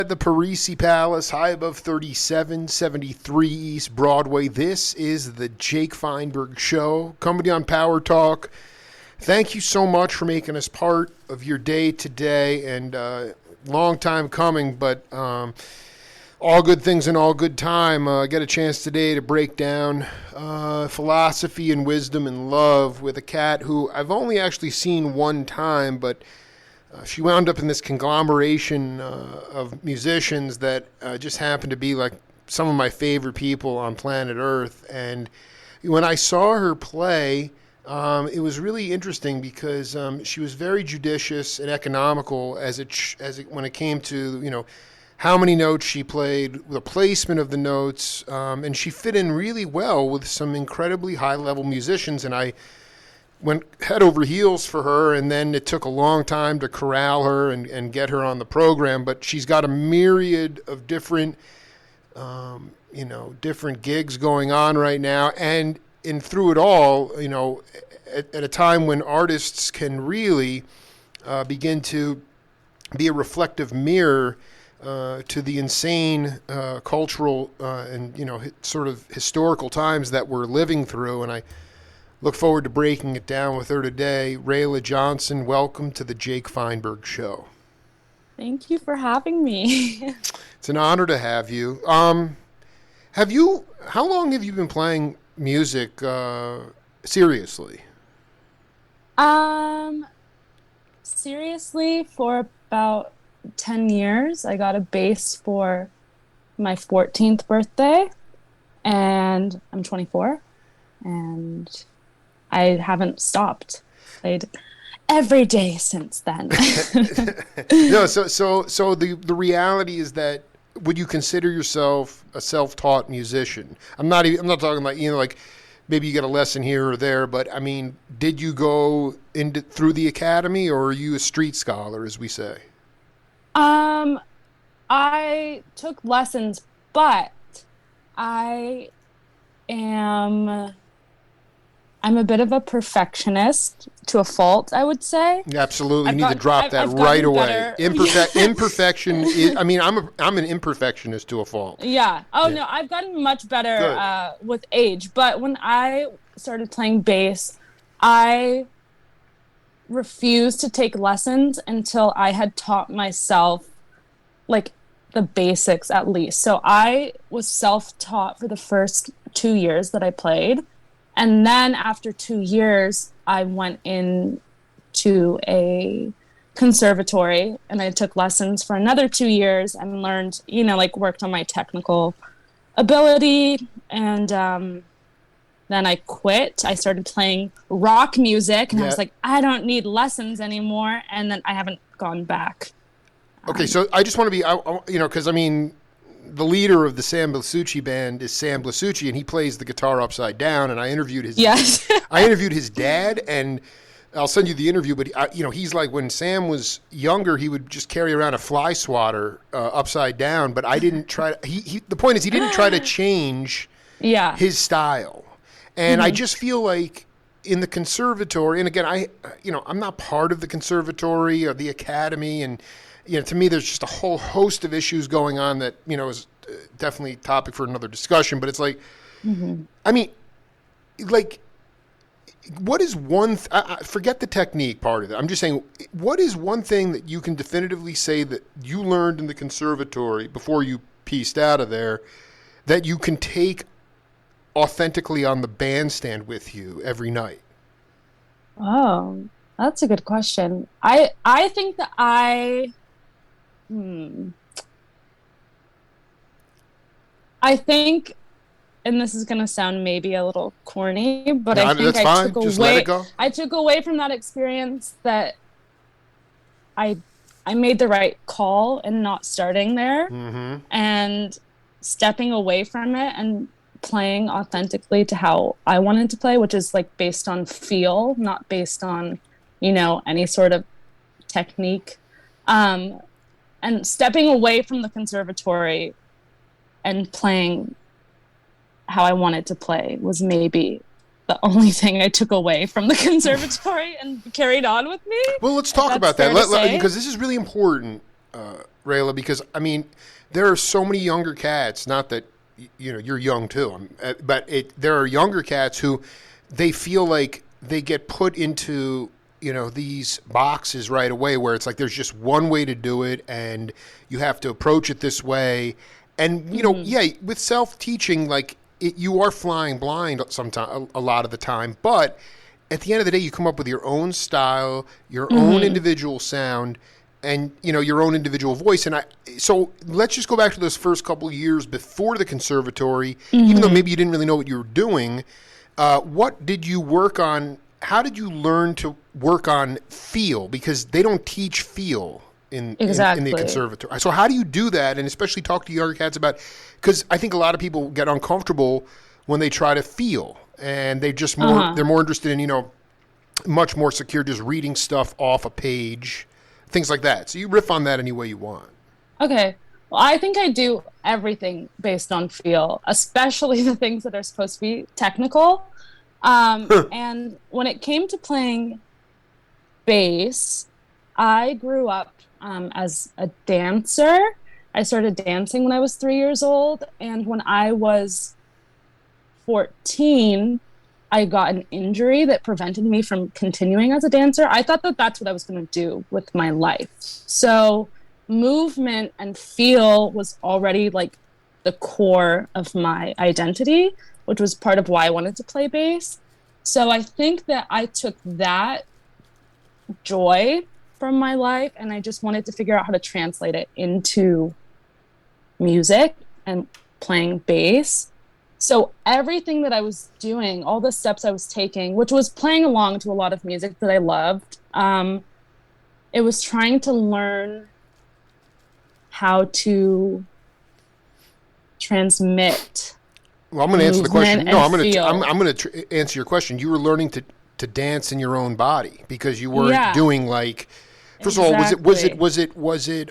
At the Parisi Palace, high above 3773 East Broadway. This is the Jake Feinberg Show, coming on Power Talk. Thank you so much for making us part of your day today, and long time coming, but all good things in all good time. I get a chance today to break down philosophy and wisdom and love with a cat who I've only actually seen one time, but she wound up in this conglomeration of musicians that just happened to be like some of my favorite people on planet Earth. And when I saw her play, it was really interesting because she was very judicious and economical when it came to how many notes she played, the placement of the notes, and she fit in really well with some incredibly high-level musicians. And I went head over heels for her, and then it took a long time to corral her and get her on the program. But she's got a myriad of different, different gigs going on right now. And through it all, at a time when artists can really begin to be a reflective mirror to the insane cultural and sort of historical times that we're living through. And I look forward to breaking it down with her today. Rayla Johnson, welcome to the Jake Feinberg Show. Thank you for having me. It's an honor to have you. How long have you been playing music seriously? Seriously, for about 10 years. I got a bass for my 14th birthday, and I'm 24, and I haven't stopped. Played every day since then. No, so the reality is that, would you consider yourself a self-taught musician? I'm not talking about like maybe you get a lesson here or there, but I mean, did you go through the academy, or are you a street scholar, as we say? I took lessons, but I'm a bit of a perfectionist to a fault, I would say. Absolutely. You need to drop that right away. Imperfection is, I'm an imperfectionist to a fault. Yeah. Oh, yeah. No, I've gotten much better with age. But when I started playing bass, I refused to take lessons until I had taught myself, like, the basics at least. So I was self-taught for the first 2 years that I played. And then after 2 years, I went into a conservatory and I took lessons for another 2 years and learned, worked on my technical ability. And then I quit. I started playing rock music, and I was like, I don't need lessons anymore. And then I haven't gone back. Okay, so I just want to be, because the leader of the Sam Blasucci band is Sam Blasucci, and he plays the guitar upside down. And I interviewed his dad, and I'll send you the interview. But he's like, when Sam was younger, he would just carry around a fly swatter upside down. But I didn't try. The point is, he didn't try to change his style. And I just feel like in the conservatory, and again, I'm not part of the conservatory or the academy, and to me, there's just a whole host of issues going on that, is definitely a topic for another discussion. But it's like, what is one, forget the technique part of it. I'm just saying, what is one thing that you can definitively say that you learned in the conservatory before you pieced out of there that you can take authentically on the bandstand with you every night? Oh, that's a good question. I think that I think, and this is going to sound maybe a little corny, but I think I took away from that experience that I made the right call in not starting there, and stepping away from it and playing authentically to how I wanted to play, which is like based on feel, not based on, any sort of technique. And stepping away from the conservatory and playing how I wanted to play was maybe the only thing I took away from the conservatory and carried on with me. Well, let's talk about that, because this is really important. Rayla, because I mean, there are so many younger cats. Not that you're young too, but there are younger cats who they feel like they get put into these boxes right away, where it's like there's just one way to do it, and you have to approach it this way. And yeah, with self teaching, like you are flying blind sometimes, a lot of the time, but at the end of the day, you come up with your own style, your own individual sound, and your own individual voice. And so let's just go back to those first couple of years before the conservatory, even though maybe you didn't really know what you were doing. What did you work on? How did you learn to work on feel? Because they don't teach feel in the conservatory. So how do you do that? And especially talk to younger cats about, because I think a lot of people get uncomfortable when they try to feel. And they just they're more interested in, much more secure, just reading stuff off a page, things like that. So you riff on that any way you want. Okay. Well, I think I do everything based on feel, especially the things that are supposed to be technical. And when it came to playing bass, I grew up as a dancer. I started dancing when I was 3 years old. And when I was 14, I got an injury that prevented me from continuing as a dancer. I thought that that's what I was going to do with my life. So movement and feel was already like the core of my identity, which was part of why I wanted to play bass. So I think that I took that joy from my life and I just wanted to figure out how to translate it into music and playing bass. So everything that I was doing, all the steps I was taking, which was playing along to a lot of music that I loved, it was trying to learn how to transmit. Well, I'm going to answer the question. No, I'm going to answer your question. You were learning to dance in your own body because you weren't doing like. First of all, was it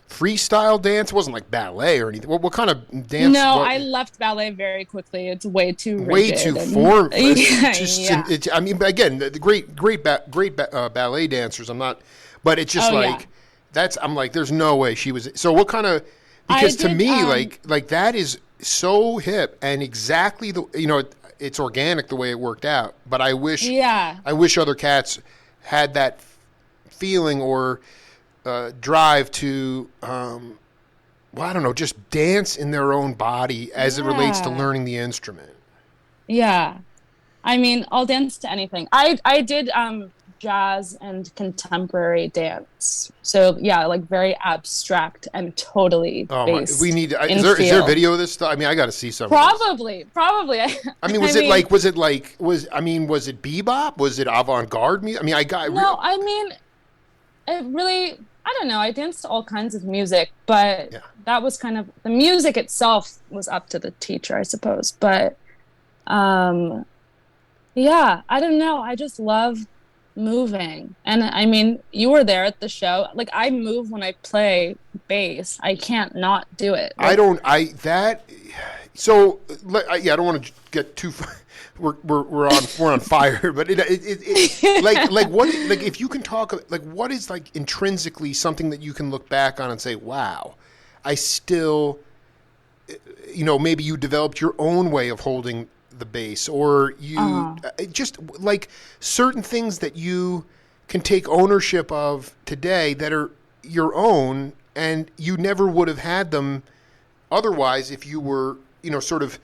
freestyle dance? It wasn't like ballet or anything. What kind of dance? No, I left ballet very quickly. It's way too rigid. Way too form. I mean, again, the great ballet dancers. I'm not, but it's just that's. I'm like, there's no way she was. So what kind of? Because to me, like that is so hip and exactly it's organic the way it worked out. But I wish other cats had that feeling or drive to, I don't know, just dance in their own body as it relates to learning the instrument. Yeah. I mean, I'll dance to anything. I did jazz and contemporary dance. So yeah, like very abstract and totally based. We need. Is there a video of this stuff? I mean, I got to see something. Probably. I mean, was it bebop? Was it avant-garde music? I mean, I mean, it really. I don't know. I danced to all kinds of music, but that was kind of the music itself was up to the teacher, I suppose. But I don't know. I just love moving. And I mean, you were there at the show. Like I move when I play bass. I can't not do it. Like, I don't want to get too we're on fire, but if you can talk, like what is like intrinsically something that you can look back on and say, wow, I still, maybe you developed your own way of holding the bass, or you just like certain things that you can take ownership of today that are your own, and you never would have had them otherwise if you were, sort of,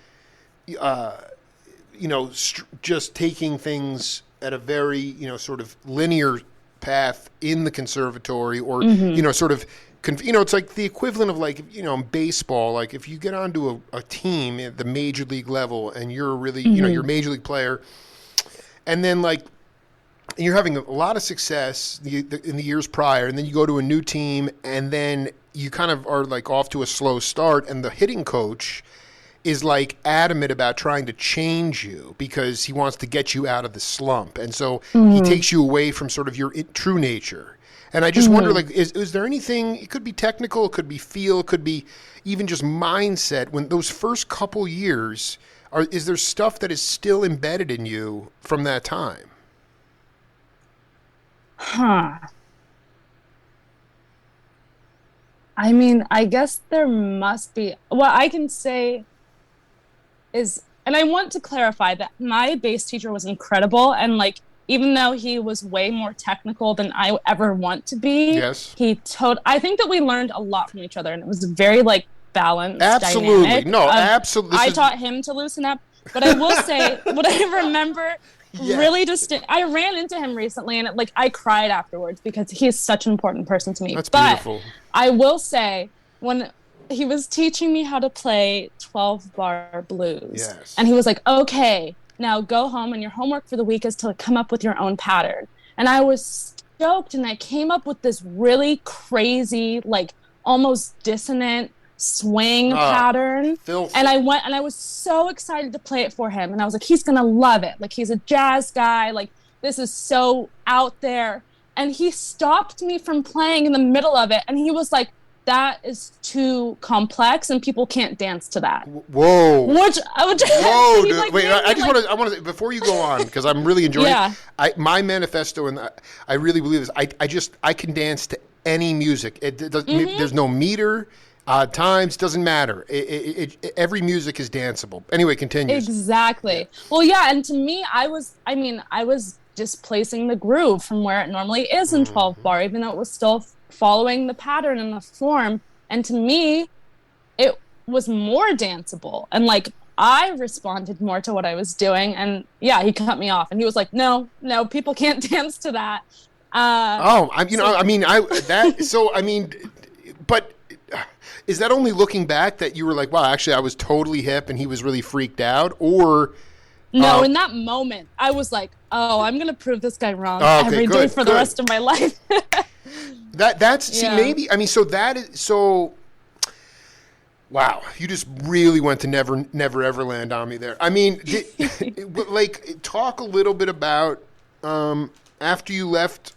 just taking things at a very, sort of linear path in the conservatory, or sort of. It's like the equivalent of like, in baseball, like if you get onto a team at the major league level and you're really, you're a major league player, and then like you're having a lot of success in the years prior, and then you go to a new team and then you kind of are like off to a slow start, and the hitting coach is like adamant about trying to change you because he wants to get you out of the slump. And so he takes you away from sort of your true nature. And I just wonder, like, is there anything, it could be technical, it could be feel, it could be even just mindset, when those first couple years, is there stuff that is still embedded in you from that time? I mean, I guess there must be. What I can say is, and I want to clarify that my bass teacher was incredible. And like, even though he was way more technical than I ever want to be, Yes. I think that we learned a lot from each other, and it was very like balanced. Absolutely. Dynamic. No, absolutely. I taught him to loosen up, but I will say what I remember really distinct. I ran into him recently, and like I cried afterwards because he's such an important person to me. That's but beautiful. I will say when he was teaching me how to play 12-bar blues, Yes. and he was like, "Okay, now go home, and your homework for the week is to come up with your own pattern." And I was stoked, and I came up with this really crazy, like almost dissonant swing pattern. Filthy. And I went, and I was so excited to play it for him. And I was like, he's gonna love it. Like, he's a jazz guy. Like, this is so out there. And he stopped me from playing in the middle of it, and he was like, that is too complex, and people can't dance to that. Whoa. Whoa, dude. Like, wait, I want to, before you go on, because I'm really enjoying it. My manifesto, and I really believe this, I can dance to any music. There's no meter, times, doesn't matter. Every music is danceable. Anyway, continue. Exactly. Yeah. Well, yeah, and to me, I was displacing the groove from where it normally is in 12-bar, even though it was still following the pattern and the form. And to me, it was more danceable. And like, I responded more to what I was doing. And yeah, he cut me off, and he was like, no, people can't dance to that. But is that only looking back that you were like, wow, actually I was totally hip and he was really freaked out? Or no, in that moment, I was like, oh, I'm going to prove this guy wrong every day for the rest of my life. Wow, you just really went to never ever land on me there. I mean, talk a little bit about after you left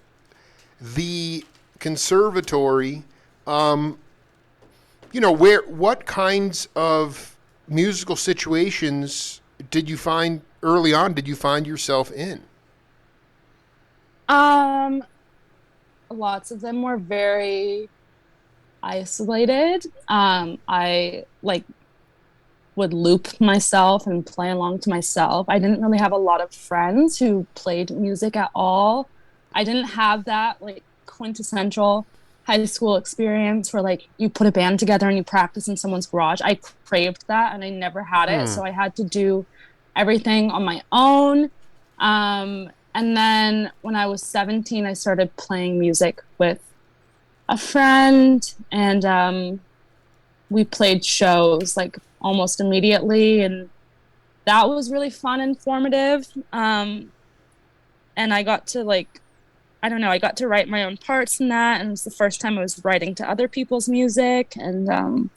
the conservatory, what kinds of musical situations did you find early on? Did you find yourself in? Lots of them were very isolated. I would loop myself and play along to myself. I didn't really have a lot of friends who played music at all. I didn't have that like quintessential high school experience where like you put a band together and you practice in someone's garage. I craved that, and I never had it. So I had to do everything on my own. And then when I was 17, I started playing music with a friend, and we played shows like almost immediately, and that was really fun and formative. And I got to I got to write my own parts in that, and it was the first time I was writing to other people's music, and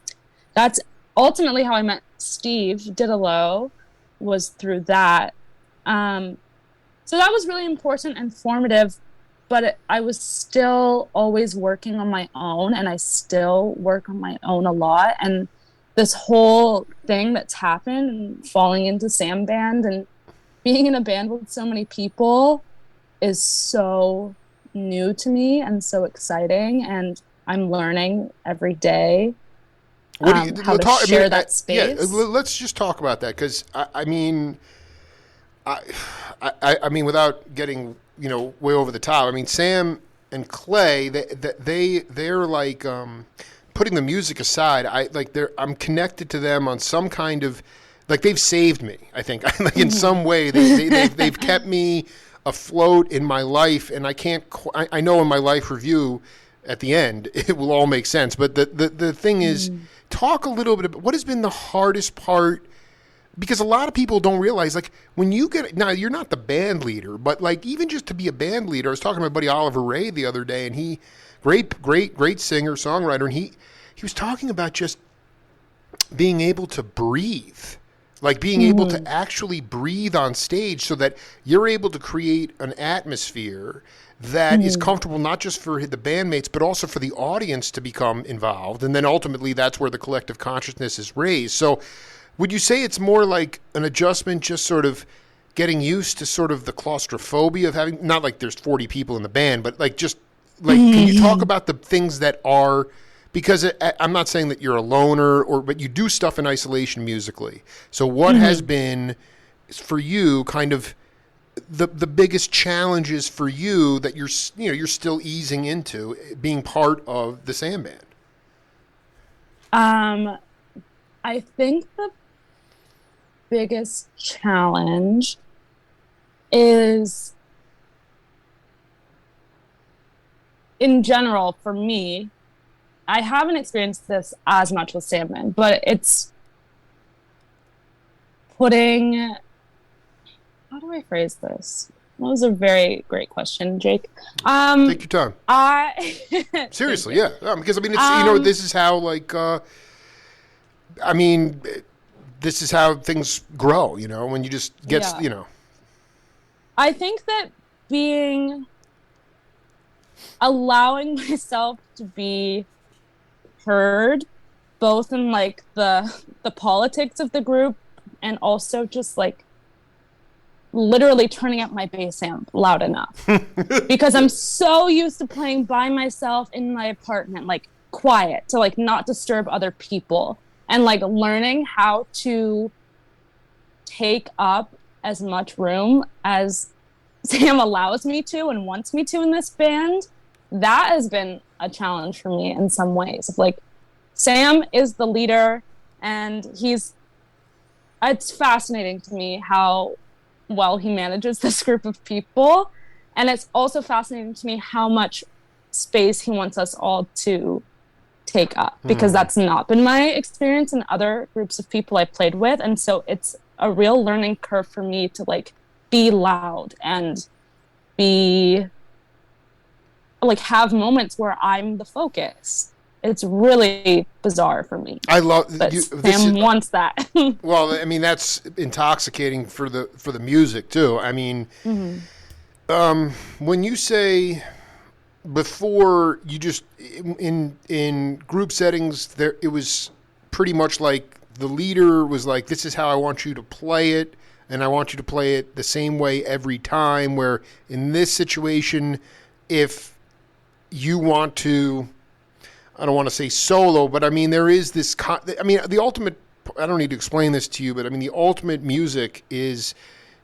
that's ultimately how I met Steve Ditlow, was through that. So that was really important and formative, but I was still always working on my own, and I still work on my own a lot. And this whole thing that's happened, and falling into Sam Band and being in a band with so many people, is so new to me and so exciting, and I'm learning every day how to share that space. Yeah, let's just talk about that, because I mean, without getting way over the top, I mean, Sam and Clay, they're like putting the music aside. I'm connected to them on some kind of, like, they've saved me. I think like in some way they've kept me afloat in my life, and I know in my life review at the end it will all make sense. But the thing is, talk a little bit about what has been the hardest part. Because a lot of people don't realize, like, when you now you're not the band leader, but like even just to be a band leader, I was talking to my buddy Oliver Ray the other day, and he, great singer, songwriter, and he was talking about just being able to breathe, like being able to actually breathe on stage, so that you're able to create an atmosphere that is comfortable not just for the bandmates, but also for the audience to become involved, and then ultimately that's where the collective consciousness is raised. So would you say it's more like an adjustment, just sort of getting used to sort of the claustrophobia of having, not like there's 40 people in the band, but like just like, can you talk about the things that are because I'm not saying that you're a loner, but you do stuff in isolation musically. So what has been for you kind of the biggest challenges for you that you're still easing into being part of the Sam band? I think the biggest challenge is, in general, for me, I haven't experienced this as much with Sam band, but it's putting, how do I phrase this? That was a very great question, Jake. Take your time. Seriously, yeah. Because, I mean, it's, this is how, like, this is how things grow, when you just get, I think that allowing myself to be heard, both in, like, the politics of the group and also just, like, literally turning up my bass amp loud enough because I'm so used to playing by myself in my apartment, like quiet, to like not disturb other people, and like learning how to take up as much room as Sam allows me to and wants me to in this band. That has been a challenge for me in some ways. Like, Sam is the leader, and it's fascinating to me how well he manages this group of people. And it's also fascinating to me how much space he wants us all to take up, because that's not been my experience in other groups of people I played with. And so it's a real learning curve for me to like be loud and be like have moments where I'm the focus. It's really bizarre for me. I love that Sam wants that. Well, I mean, that's intoxicating for the music too. I mean, when you say before, you just in group settings, it was pretty much like the leader was like, "This is how I want you to play it, and I want you to play it the same way every time." Where in this situation, if you want to, I don't want to say solo, but I mean, there is this, the ultimate, I don't need to explain this to you, but I mean, the ultimate music is,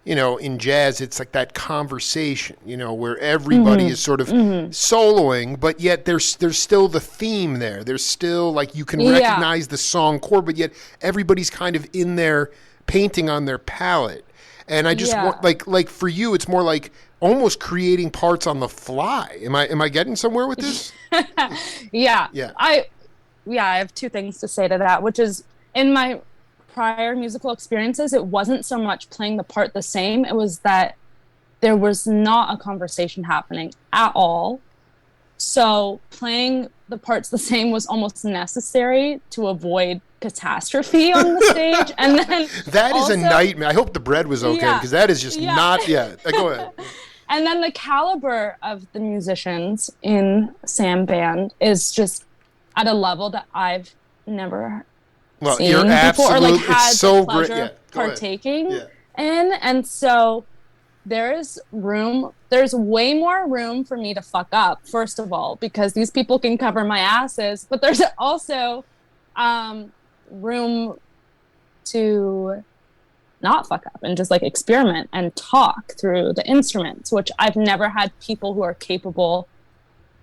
in jazz, it's like that conversation, where everybody is sort of soloing, but yet there's still the theme there. There's still like, you can recognize the song chord, but yet everybody's kind of in there painting on their palette. And I just want, like for you, it's more like almost creating parts on the fly. Am I getting somewhere with this? Yeah. I have two things to say to that, which is, in my prior musical experiences, it wasn't so much playing the part the same. It was that there was not a conversation happening at all. So playing the parts the same was almost necessary to avoid catastrophe on the stage. And then that is a nightmare. I hope the bread was okay, because that is just not. Go ahead. And then the caliber of the musicians in Sam band is just at a level that I've never seen you're before, or like it's had so the pleasure great. Partaking in. And so there's way more room for me to fuck up, first of all, because these people can cover my asses, but there's also room to not fuck up and just like experiment and talk through the instruments, which I've never had people who are capable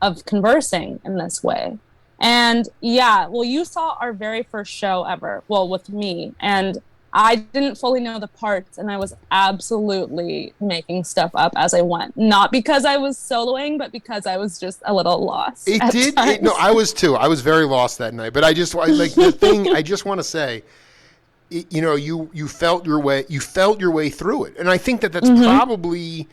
of conversing in this way. And you saw our very first show ever, with me, and I didn't fully know the parts, and I was absolutely making stuff up as I went. Not because I was soloing, but because I was just a little lost. I was too. I was very lost that night. But I just want to say, you felt your way through it, and I think that's probably.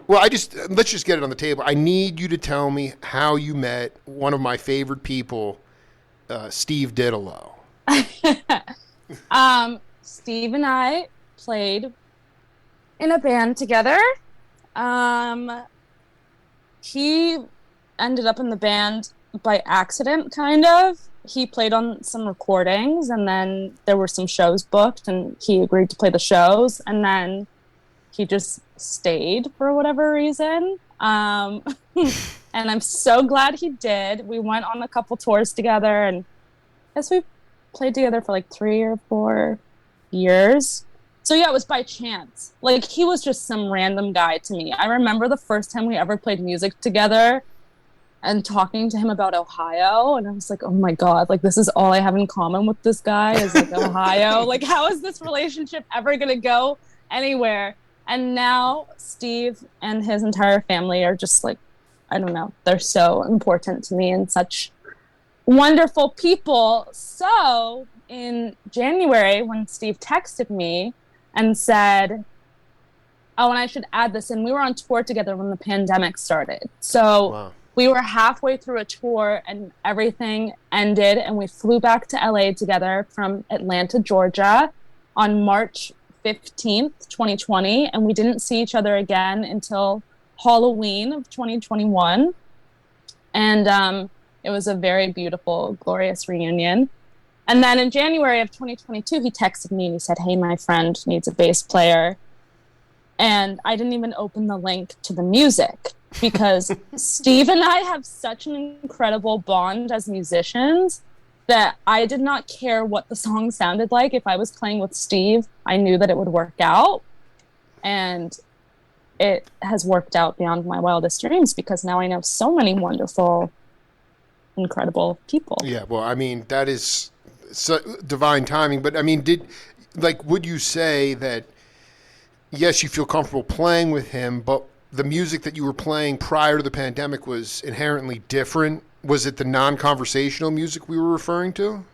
Well, let's just get it on the table. I need you to tell me how you met one of my favorite people, Steve Ditlow. Steve and I played in a band together. He ended up in the band by accident, kind of. He played on some recordings, and then there were some shows booked, and he agreed to play the shows, and then he just stayed for whatever reason. And I'm so glad he did. We went on a couple tours together, and I guess we played together for like 3 or 4 years. So yeah, it was by chance. Like, he was just some random guy to me. I remember the first time we ever played music together and talking to him about Ohio, and I was like, oh my God, like, this is all I have in common with this guy is like Ohio. Like, how is this relationship ever gonna go anywhere? And now Steve and his entire family are just like, I don't know, they're so important to me and such wonderful people. So in January, when Steve texted me and said, oh, and I should add this in, we were on tour together when the pandemic started. So wow. We were halfway through a tour and everything ended, and we flew back to LA together from Atlanta, Georgia on March 15th, 2020, and we didn't see each other again until Halloween of 2021. And it was a very beautiful, glorious reunion. And then in January of 2022, he texted me and he said, hey, my friend needs a bass player. And I didn't even open the link to the music because Steve and I have such an incredible bond as musicians that I did not care what the song sounded like. If I was playing with Steve, I knew that it would work out. And it has worked out beyond my wildest dreams because now I know so many wonderful, incredible people. Yeah, well, I mean, that is divine timing. But I mean, would you say that, yes, you feel comfortable playing with him, but the music that you were playing prior to the pandemic was inherently different? Was it the non-conversational music we were referring to?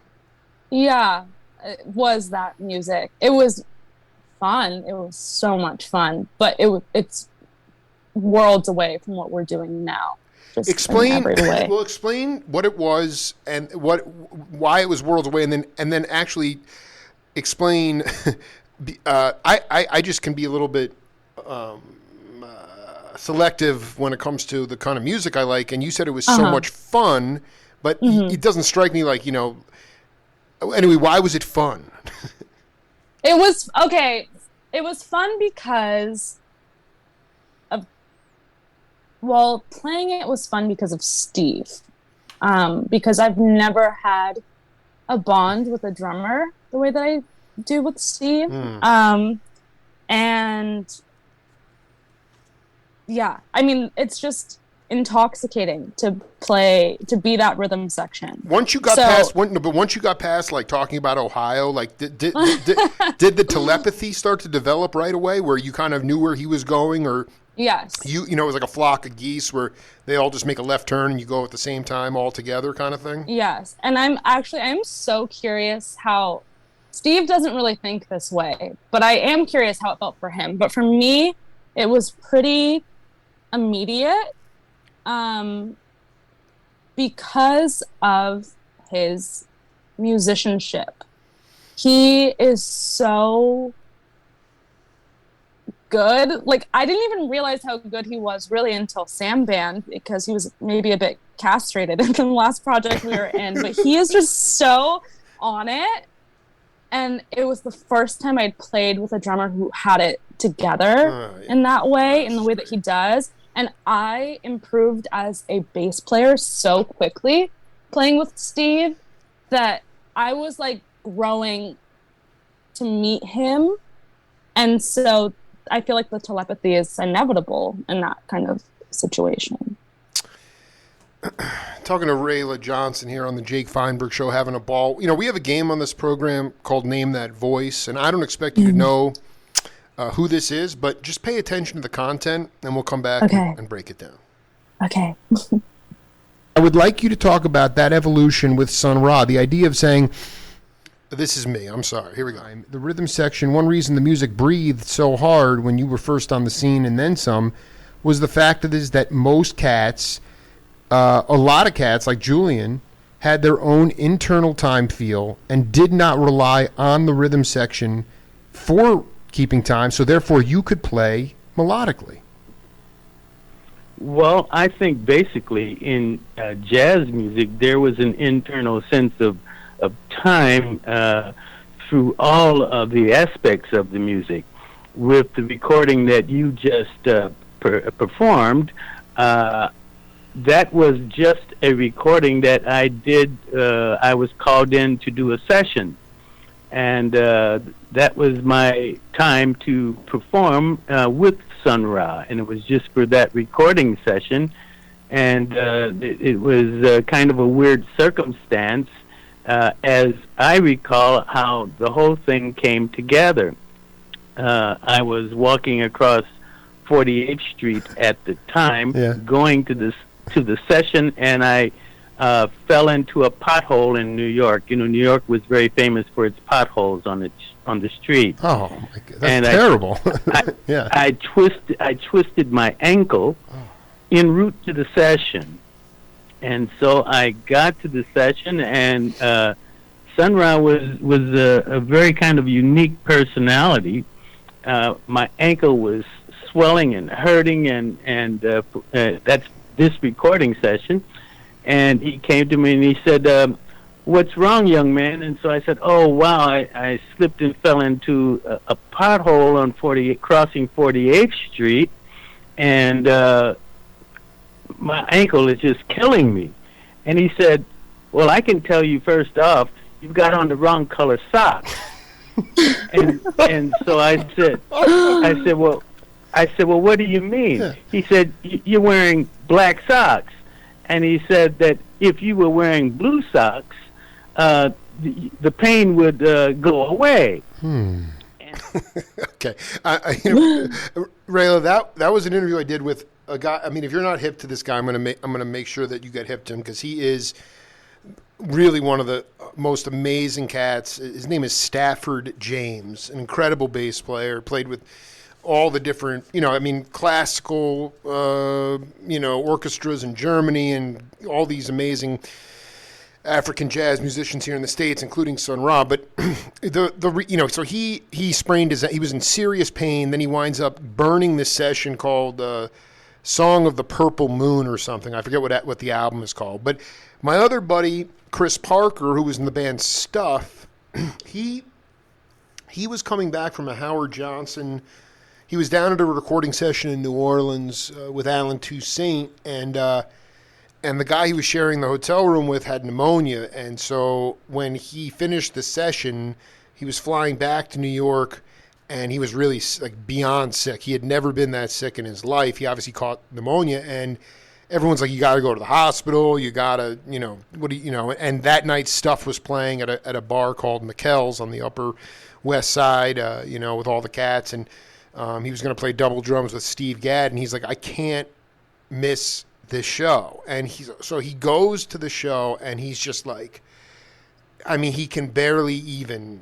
Yeah, it was that music. It was fun. It was so much fun, but it's worlds away from what we're doing now. Explain what it was and why it was worlds away, and then actually explain. I just can be a little bit selective when it comes to the kind of music I like, and you said it was so much fun, but it doesn't strike me like, anyway, why was it fun? It was okay. It was fun because playing it was fun because of Steve, because I've never had a bond with a drummer the way that I do with Steve. And yeah, I mean, it's just intoxicating to be that rhythm section. Once you got past like talking about Ohio, like did the telepathy start to develop right away where you kind of knew where he was going, or yes, it was like a flock of geese where they all just make a left turn and you go at the same time all together kind of thing? Yes. And I'm so curious how Steve doesn't really think this way, but I am curious how it felt for him. But for me, it was pretty immediate because of his musicianship. He is so good. Like, I didn't even realize how good he was really until Sam Band, because he was maybe a bit castrated in the last project we were in, but he is just so on it. And it was the first time I'd played with a drummer who had it together in that way, in the way that he does. And I improved as a bass player so quickly playing with Steve that I was like growing to meet him. And so I feel like the telepathy is inevitable in that kind of situation. Talking to Rayla Johnson here on the Jake Feinberg Show, having a ball. We have a game on this program called Name That Voice, and I don't expect you to know who this is, but just pay attention to the content, and we'll come back and break it down. Okay. I would like you to talk about that evolution with Sun Ra, the idea of saying, this is me, I'm sorry, here we go. The rhythm section, one reason the music breathed so hard when you were first on the scene and then some, was the fact that most cats, a lot of cats like Julian, had their own internal time feel and did not rely on the rhythm section for keeping time, so therefore you could play melodically. Well, I think basically in jazz music there was an internal sense of time through all of the aspects of the music. With the recording that you just performed, that was just a recording that I did. I was called in to do a session, and that was my time to perform with Sun Ra, and it was just for that recording session. And it was kind of a weird circumstance, as I recall how the whole thing came together. I was walking across 48th Street at the time, going to the session, and I fell into a pothole in New York. You know, New York was very famous for its potholes on the street. Oh my God, that's terrible. I twisted my ankle en route to the session, and so I got to the session, and Sun Ra was a very kind of unique personality. My ankle was swelling and hurting, and that's this recording session. And he came to me and he said, "What's wrong, young man?" And so I said, "Oh wow, I slipped and fell into a pothole on crossing 48th Street, and my ankle is just killing me." And he said, "Well, I can tell you first off, you've got on the wrong color socks." and so I said, well, what do you mean? He said, "You're wearing black socks." And he said that if you were wearing blue socks, the pain would go away. Okay. Rayla, that was an interview I did with a guy. I mean, if you're not hip to this guy, I'm gonna make sure that you get hip to him, because he is really one of the most amazing cats. His name is Stafford James, an incredible bass player, played with all the different, classical, orchestras in Germany, and all these amazing African jazz musicians here in the States, including Sun Ra. But so he sprained he was in serious pain. Then he winds up burning this session called Song of the Purple Moon or something. I forget what the album is called. But my other buddy, Chris Parker, who was in the band Stuff, he was coming back from a Howard Johnson. He was down at a recording session in New Orleans with Alan Toussaint, and the guy he was sharing the hotel room with had pneumonia. And so when he finished the session, he was flying back to New York, and he was really beyond sick. He had never been that sick in his life. He obviously caught pneumonia, and everyone's like, "You got to go to the hospital. You got to, And that night, Stuff was playing at a bar called McKell's on the Upper West Side, with all the cats, and he was going to play double drums with Steve Gadd, and he's like, "I can't miss this show." And so he goes to the show, and he's just like, he can barely even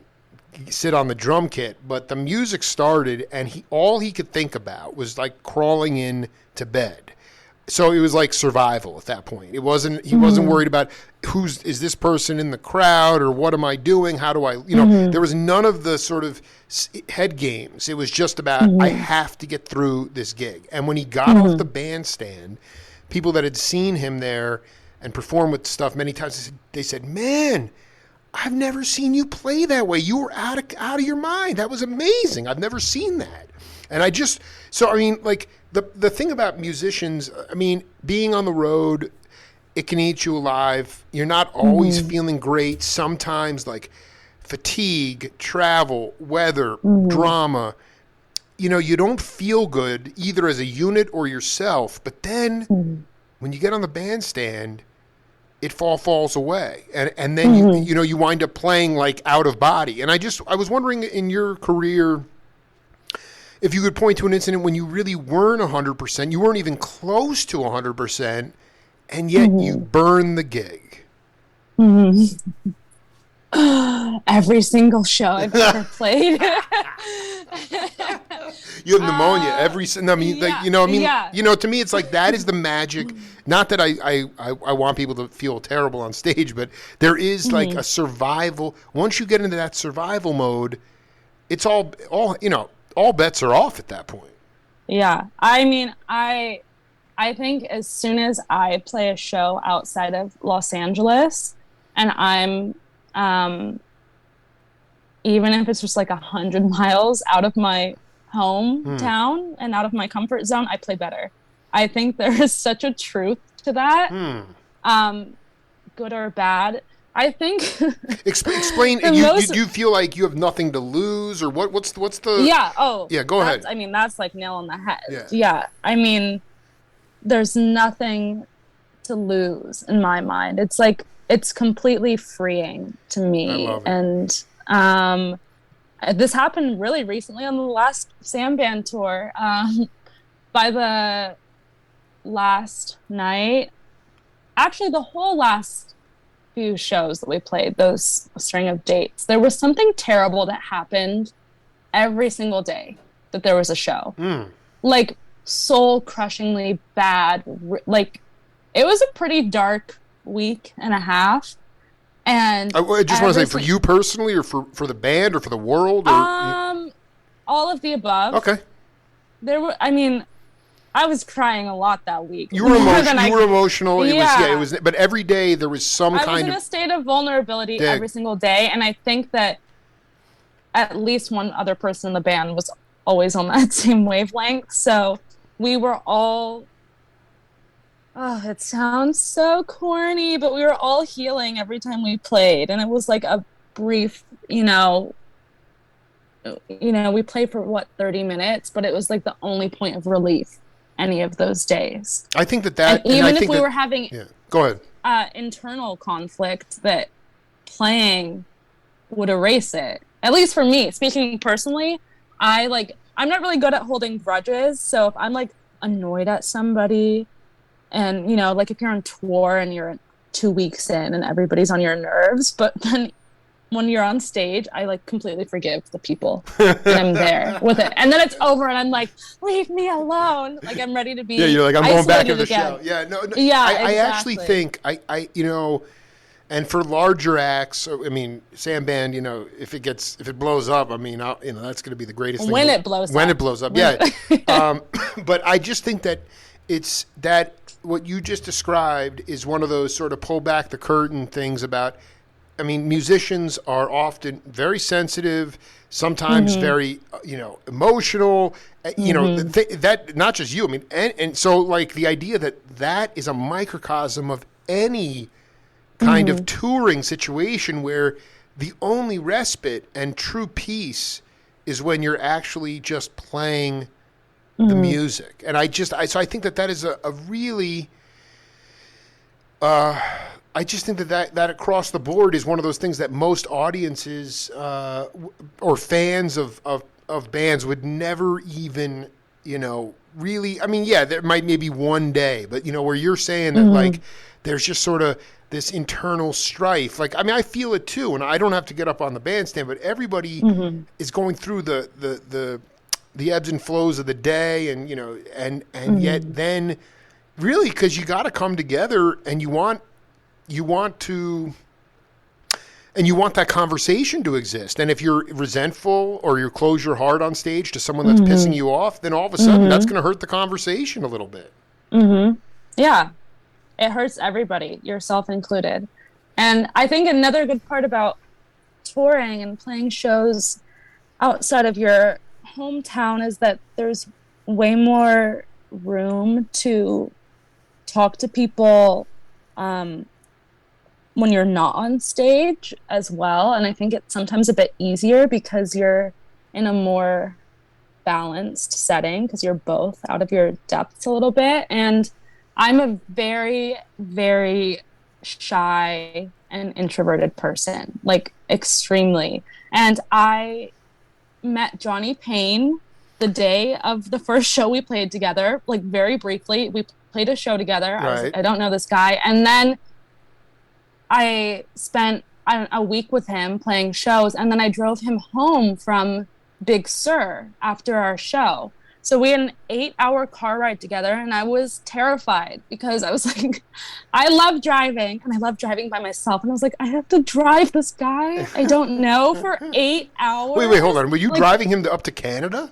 sit on the drum kit. But the music started, and all he could think about was like crawling in to bed. So it was like survival at that point. He wasn't worried about is this person in the crowd, or what am I doing? How do I, there was none of the sort of head games. It was just about, I have to get through this gig. And when he got off the bandstand, people that had seen him there and perform with Stuff many times, they said, "Man, I've never seen you play that way. You were out of your mind. That was amazing. I've never seen that." And the thing about musicians, being on the road, it can eat you alive. You're not always feeling great. Sometimes, like fatigue, travel, weather, drama, you don't feel good either as a unit or yourself. But then when you get on the bandstand, it falls away. And then you wind up playing like out of body. And I was wondering, in your career, if you could point to an incident when you really weren't 100%, you weren't even close to 100%, and yet you burned the gig. Every single show I've ever played. You have pneumonia to me, it's like that is the magic. Not that I want people to feel terrible on stage, but there is like a survival. Once you get into that survival mode, it's all bets are off at that point. Yeah. I think as soon as I play a show outside of Los Angeles, and I'm, even if it's just like 100 miles out of my hometown and out of my comfort zone, I play better. I think there is such a truth to that, good or bad. I think. Explain. Do you feel like you have nothing to lose, or what's the? Yeah. Oh. Yeah. Go ahead. I mean, that's like nail on the head. Yeah. I mean, there's nothing to lose in my mind. It's like it's completely freeing to me. I love it. And this happened really recently on the last Sam Band tour. By the last night, actually, the whole last few shows that we played, those string of dates, there was something terrible that happened every single day that there was a show. Like soul crushingly bad. Like it was a pretty dark week and a half. And I just want to say, for you personally, or for the band, or for the world, or all of the above. Okay. I was crying a lot that week. You were emotional. Yeah. It was. But every day there was some kind of. I was in a state of vulnerability every single day, and I think that at least one other person in the band was always on that same wavelength. So we were all. Oh, it sounds so corny, but we were all healing every time we played, and it was like a brief, we played for 30 minutes, but it was like the only point of relief any of those days. I think that and even if we were having go ahead. Internal conflict, that playing would erase it. At least for me, speaking personally, I'm not really good at holding grudges. So if I'm like annoyed at somebody, and like if you're on tour and you're 2 weeks in and everybody's on your nerves, but then when you're on stage, I like completely forgive the people and I'm there with it. And then it's over and I'm like, leave me alone. Like I'm ready to be you're like, I'm going back to the again. show. Yeah, no. Yeah, I actually think, and for larger acts, I mean, Sam Band, if it blows up, I mean, that's going to be the greatest thing. When it blows up. Yeah. But I just think that it's that what you just described is one of those sort of pull back the curtain things about, I mean, musicians are often very sensitive, sometimes very, emotional, that not just you. I mean, and so like the idea that is a microcosm of any kind of touring situation where the only respite and true peace is when you're actually just playing the music. And I think that is a really, I just think that across the board is one of those things that most audiences or fans of bands would never even, really. I mean, yeah, there might maybe one day, but where you're saying that like there's just sort of this internal strife. Like, I mean, I feel it too, and I don't have to get up on the bandstand, but everybody is going through the ebbs and flows of the day, and yet then really, because you got to come together and you want that conversation to exist. And if you're resentful or you close your heart on stage to someone that's pissing you off, then all of a sudden that's going to hurt the conversation a little bit. Yeah, it hurts everybody, yourself included. And I think another good part about touring and playing shows outside of your hometown is that there's way more room to talk to people when you're not on stage as well. And I think it's sometimes a bit easier because you're in a more balanced setting because you're both out of your depths a little bit. And I'm a very, very shy and introverted person, like extremely. And I met Johnny Payne the day of the first show we played together, like very briefly. We played a show together. Right. I don't know this guy. And then I spent a week with him playing shows, and then I drove him home from Big Sur after our show. So we had an 8-hour car ride together, and I was terrified because I was like, I love driving, and I love driving by myself. And I was like, I have to drive this guy I don't know for 8 hours. Wait, hold on. Were you driving him up to Canada?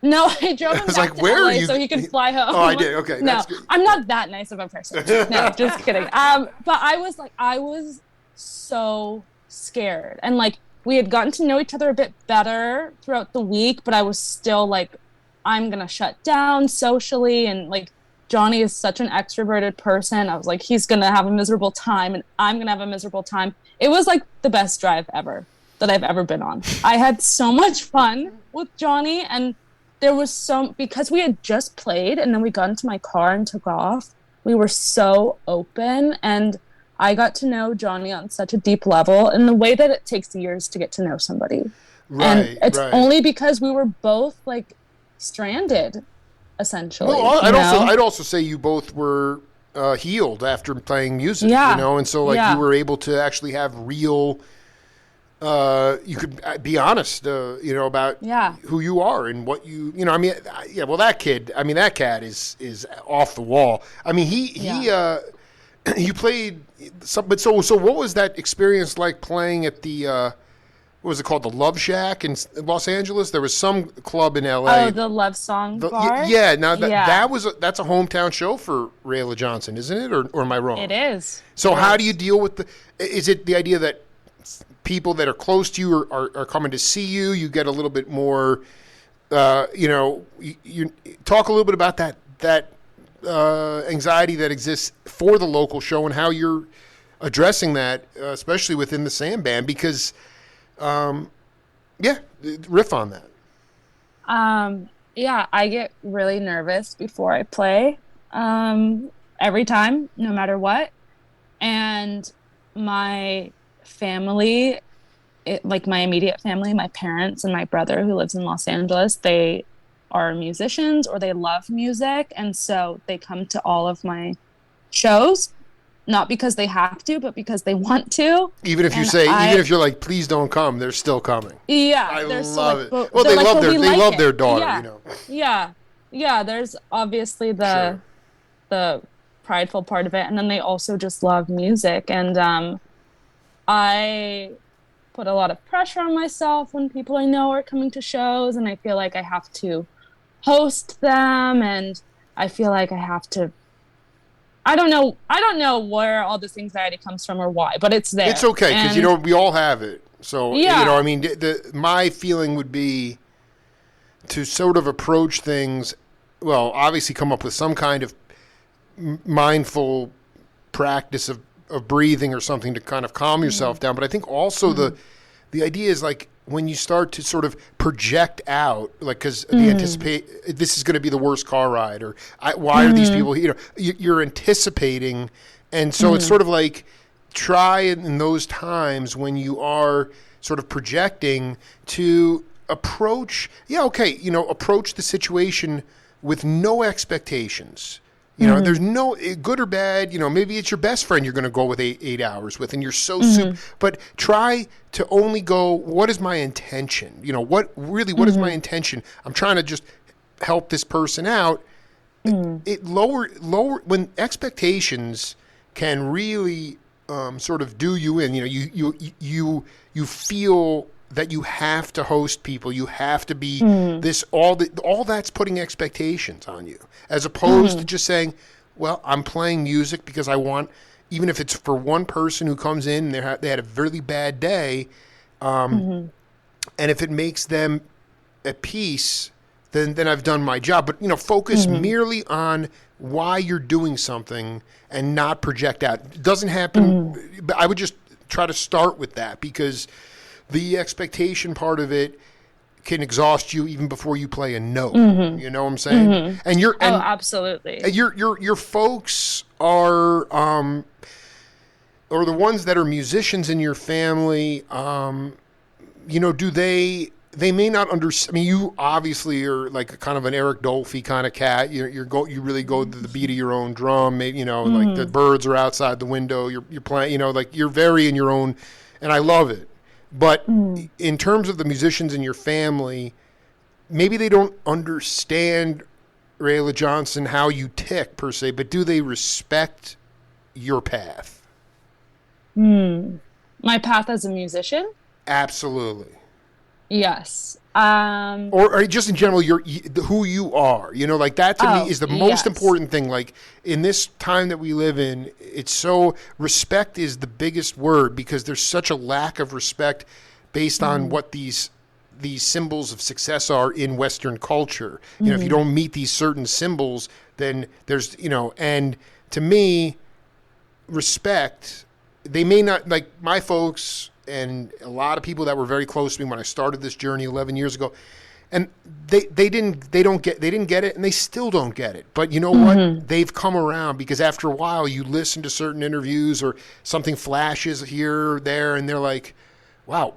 No, I drove him back to where LA are you? so he could fly home. Oh, I did. Okay. No, I'm not that nice of a person. No, just kidding. But I was so scared. And like, we had gotten to know each other a bit better throughout the week, but I was still like, I'm going to shut down socially. And like, Johnny is such an extroverted person. I was like, he's going to have a miserable time and I'm going to have a miserable time. It was like the best drive ever that I've ever been on. I had so much fun with Johnny, and there was because we had just played and then we got into my car and took off. We were so open, and I got to know Johnny on such a deep level in the way that it takes years to get to know somebody. Right, and it's only because we were both like stranded, essentially. Well, I'd also say you both were healed after playing music, and so like you were able to actually have real. You could be honest, about who you are and what you. I mean, well, that cat is off the wall. I mean, you played some, but so what was that experience like playing at the? What was it called? The Love Shack in Los Angeles? There was some club in L.A. Oh, the Love Song Bar? Yeah. Now, that's a hometown show for Rayla Johnson, isn't it? Or am I wrong? It is. So how do you deal with is it the idea that people that are close to you are coming to see you? You get a little bit more, you talk a little bit about that anxiety that exists for the local show and how you're addressing that, especially within the Sam Band, because... riff on that. I get really nervous before I play, every time, no matter what. And my family, my immediate family, my parents and my brother who lives in Los Angeles, they are musicians or they love music. And so they come to all of my shows. Not because they have to, but because they want to. Even if if you're like, please don't come, they're still coming. Yeah, I love it. Well, they love their daughter, Yeah, there's obviously the prideful part of it, and then they also just love music. And I put a lot of pressure on myself when people I know are coming to shows, and I feel like I have to host them, and I feel like I have to. I don't know where all this anxiety comes from or why, but it's there. It's okay because we all have it. So I mean, my feeling would be to sort of approach things. Well, obviously, come up with some kind of mindful practice of breathing or something to kind of calm yourself down. But I think also the idea is like when you start to sort of project out, like, because this is going to be the worst car ride, or why are these people, you're anticipating. And so it's sort of like try in those times when you are sort of projecting to approach the situation with no expectations. There's no good or bad. Maybe it's your best friend you're going to go with 8 hours with, and you're so super. But try to only go, what is my intention? What is my intention? I'm trying to just help this person out. It lower when expectations can really sort of do you in. You feel that you have to host people, you have to be all that's putting expectations on you, as opposed to just saying, well, I'm playing music because I want, even if it's for one person who comes in and they had a really bad day, and if it makes them at peace, then I've done my job. But focus merely on why you're doing something and not project out. It doesn't happen, but I would just try to start with that, because the expectation part of it can exhaust you even before you play a note. You know what I'm saying? And absolutely. Your folks are or the ones that are musicians in your family. Do they may not understand. I mean, you obviously are like a kind of an Eric Dolphy kind of cat. You really go to the beat of your own drum. Maybe, like the birds are outside the window. You're playing. Like you're very in your own, and I love it. But in terms of the musicians in your family, maybe they don't understand Rayla Johnson, how you tick per se, but do they respect your path? My path as a musician? Absolutely. Yes. Or just in general, who you are. Like that to me is the most important thing. Like in this time that we live in, it's so, respect is the biggest word, because there's such a lack of respect based on what these these symbols of success are in Western culture. You know, if you don't meet these certain symbols, then there's, you know, and to me, respect, they may not, like my folks and a lot of people that were very close to me when I started this journey 11 years ago, and they didn't get it, and they still don't get it. But you know what? They've come around, because after a while you listen to certain interviews or something flashes here or there, and they're like, wow,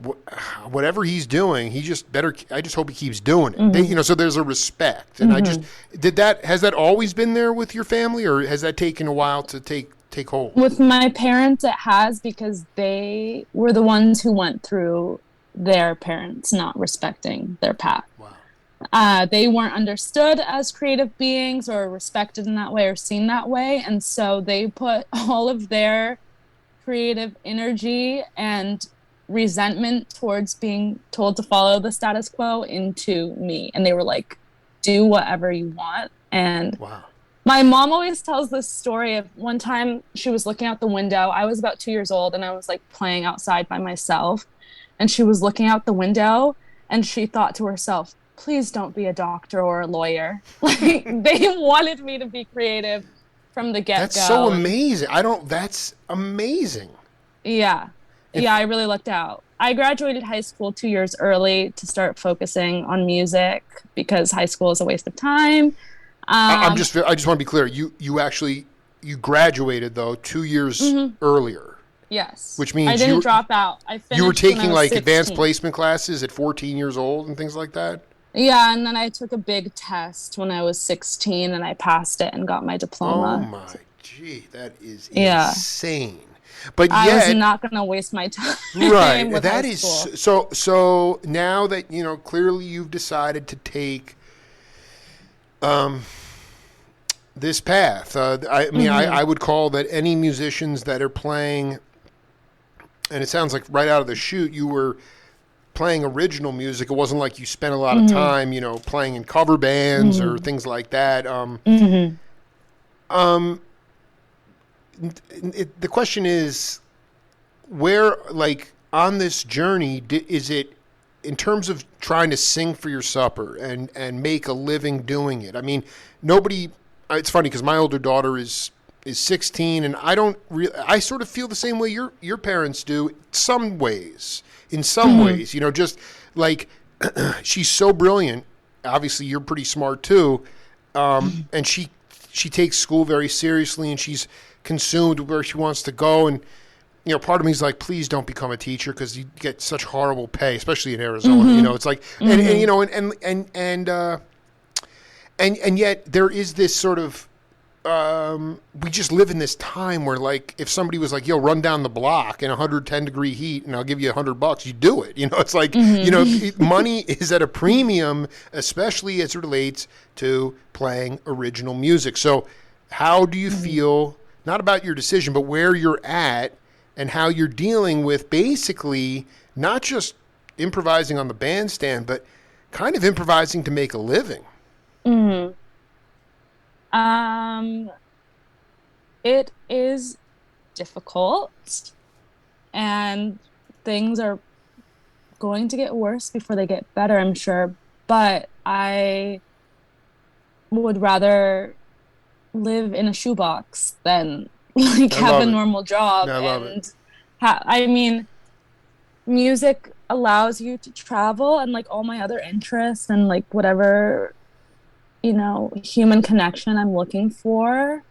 whatever he's doing, he just better, I just hope he keeps doing it. They, you know, so there's a respect. And has that always been there with your family, or has that taken a while to take hold? With my parents, it has, because they were the ones who went through their parents not respecting their path. Wow. They weren't understood as creative beings or respected in that way or seen that way. And so they put all of their creative energy and resentment towards being told to follow the status quo into me. And they were like, do whatever you want. And wow. My mom always tells this story of one time she was looking out the window. I was about 2 years old, and I was like playing outside by myself. And she was looking out the window, and she thought to herself, please don't be a doctor or a lawyer. Like, they wanted me to be creative from the get-go. That's so amazing. That's amazing. Yeah. Yeah, I really lucked out. I graduated high school 2 years early to start focusing on music, because high school is a waste of time. I just want to be clear. You graduated though 2 years earlier. Yes. Which means I didn't drop out. I finished. You were taking like 16. advanced placement classes at 14 years old and things like that? Yeah, and then I took a big test when I was 16, and I passed it and got my diploma. Oh my, gee, that is insane. But I yet, was not going to waste my time. Right. With that high is school. so now that, you know, clearly you've decided to take this path. I mean, I would call that any musicians that are playing, and it sounds like right out of the chute, you were playing original music. It wasn't like you spent a lot of time, you know, playing in cover bands or things like that. The question is, where, like, on this journey, is it, in terms of trying to sing for your supper and make a living doing it? I mean, nobody, it's funny because my older daughter is 16, and I sort of feel the same way your parents do in some ways, you know, just like she's so brilliant. Obviously you're pretty smart too. And she takes school very seriously, and she's consumed with where she wants to go. And, you know, part of me is like, please don't become a teacher, because you get such horrible pay, especially in Arizona. You know, it's like, and you know, and yet there is this sort of, we just live in this time where, like, if somebody was like, yo, run down the block in 110-degree heat and I'll give you $100, you do it. You know, it's like, you know, money is at a premium, especially as it relates to playing original music. So how do you feel, not about your decision, but where you're at and how you're dealing with basically not just improvising on the bandstand, but kind of improvising to make a living? It is difficult, and things are going to get worse before they get better, I'm sure. But I would rather live in a shoebox than like have a normal job. I love it. I mean, music allows you to travel, and like all my other interests and like whatever, you know, human connection I'm looking for,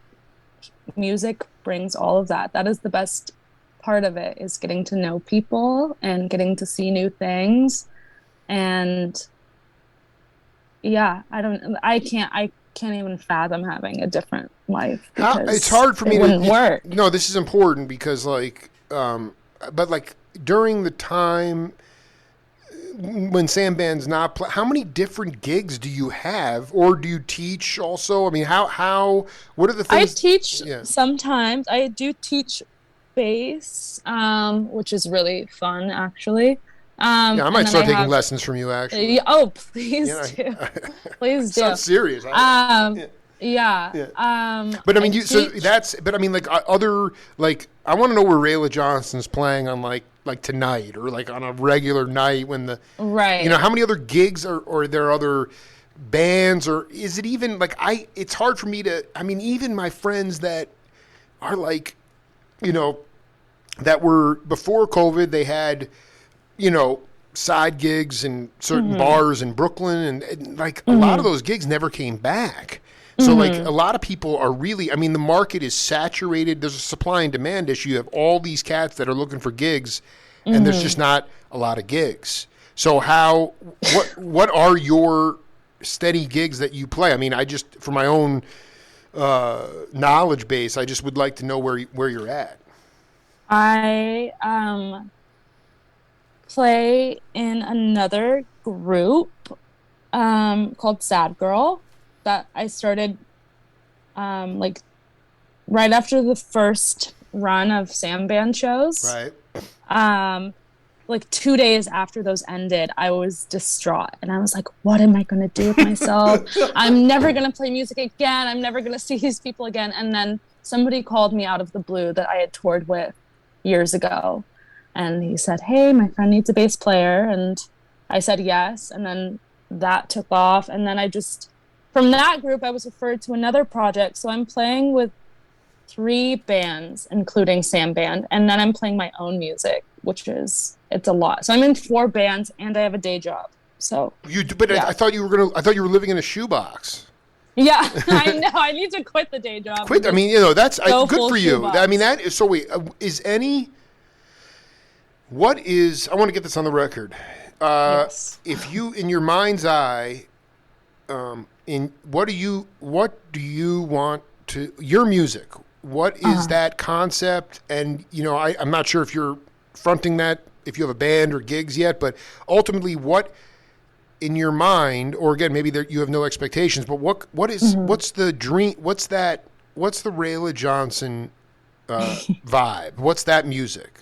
music brings all of that. That is the best part of it, is getting to know people and getting to see new things. And yeah, I can't even fathom having a different life. It's hard for me to wouldn't work. No, this is important because, like, but like during the time when Sam Band's not how many different gigs do you have, or do you teach also? I mean, what are the things? I teach sometimes. I do teach bass, which is really fun, actually. I might start taking lessons from you, actually. Oh, please do. Please do. Sounds serious. But I mean, but I mean, like, other, like, I want to know where Rayla Johnson's playing on, like like tonight or like on a regular night when the Right. how many other gigs or there are other bands, or is it even like it's hard for me to, I mean, even my friends that are like, that were before COVID, they had, side gigs in certain bars in Brooklyn, and like a lot of those gigs never came back. So like a lot of people are really, I mean, the market is saturated. There's a supply and demand issue. You have all these cats that are looking for gigs, and there's just not a lot of gigs. So what are your steady gigs that you play? I mean, I just, for my own knowledge base, I just would like to know where you're at. I play in another group called Sad Girl that I started like right after the first run of Sam Band shows. Right. Like 2 days after those ended, I was distraught, and I was like, what am I going to do with myself? I'm never going to play music again. I'm never going to see these people again. And then somebody called me out of the blue that I had toured with years ago. And he said, hey, my friend needs a bass player. And I said yes. And then that took off. And then from that group, I was referred to another project. So I'm playing with 3 bands, including Sam Band. And then I'm playing my own music, it's a lot. So I'm in 4 bands, and I have a day job. So yeah. I thought you were living in a shoebox. Yeah, I know. I need to quit the day job. Quit. I mean, that's good for you. Shoebox. I mean, that is so. Wait, what is? I want to get this on the record. Yes. If you, in your mind's eye, what do you want to your music? What is that concept? And I'm not sure if you're fronting that, if you have a band or gigs yet, but ultimately, what in your mind, or again, maybe you have no expectations, but what's the dream? What's the Rayla Johnson vibe? What's that music?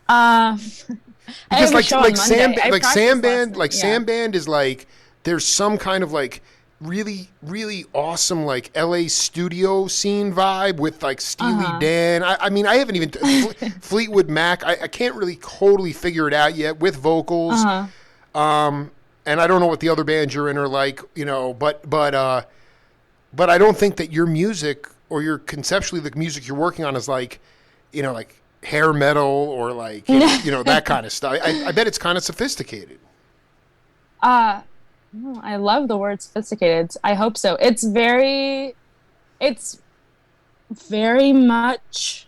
Because Sam Band is like, there's some kind of like really, really awesome like LA studio scene vibe with like Steely Dan. I mean, I haven't even Fleetwood Mac. I can't really totally figure it out yet with vocals. And I don't know what the other bands you're in are like, but I don't think that your music or your conceptually the music you're working on is like, like hair metal or like, that kind of stuff. I bet it's kind of sophisticated. I love the word sophisticated. I hope so. It's very much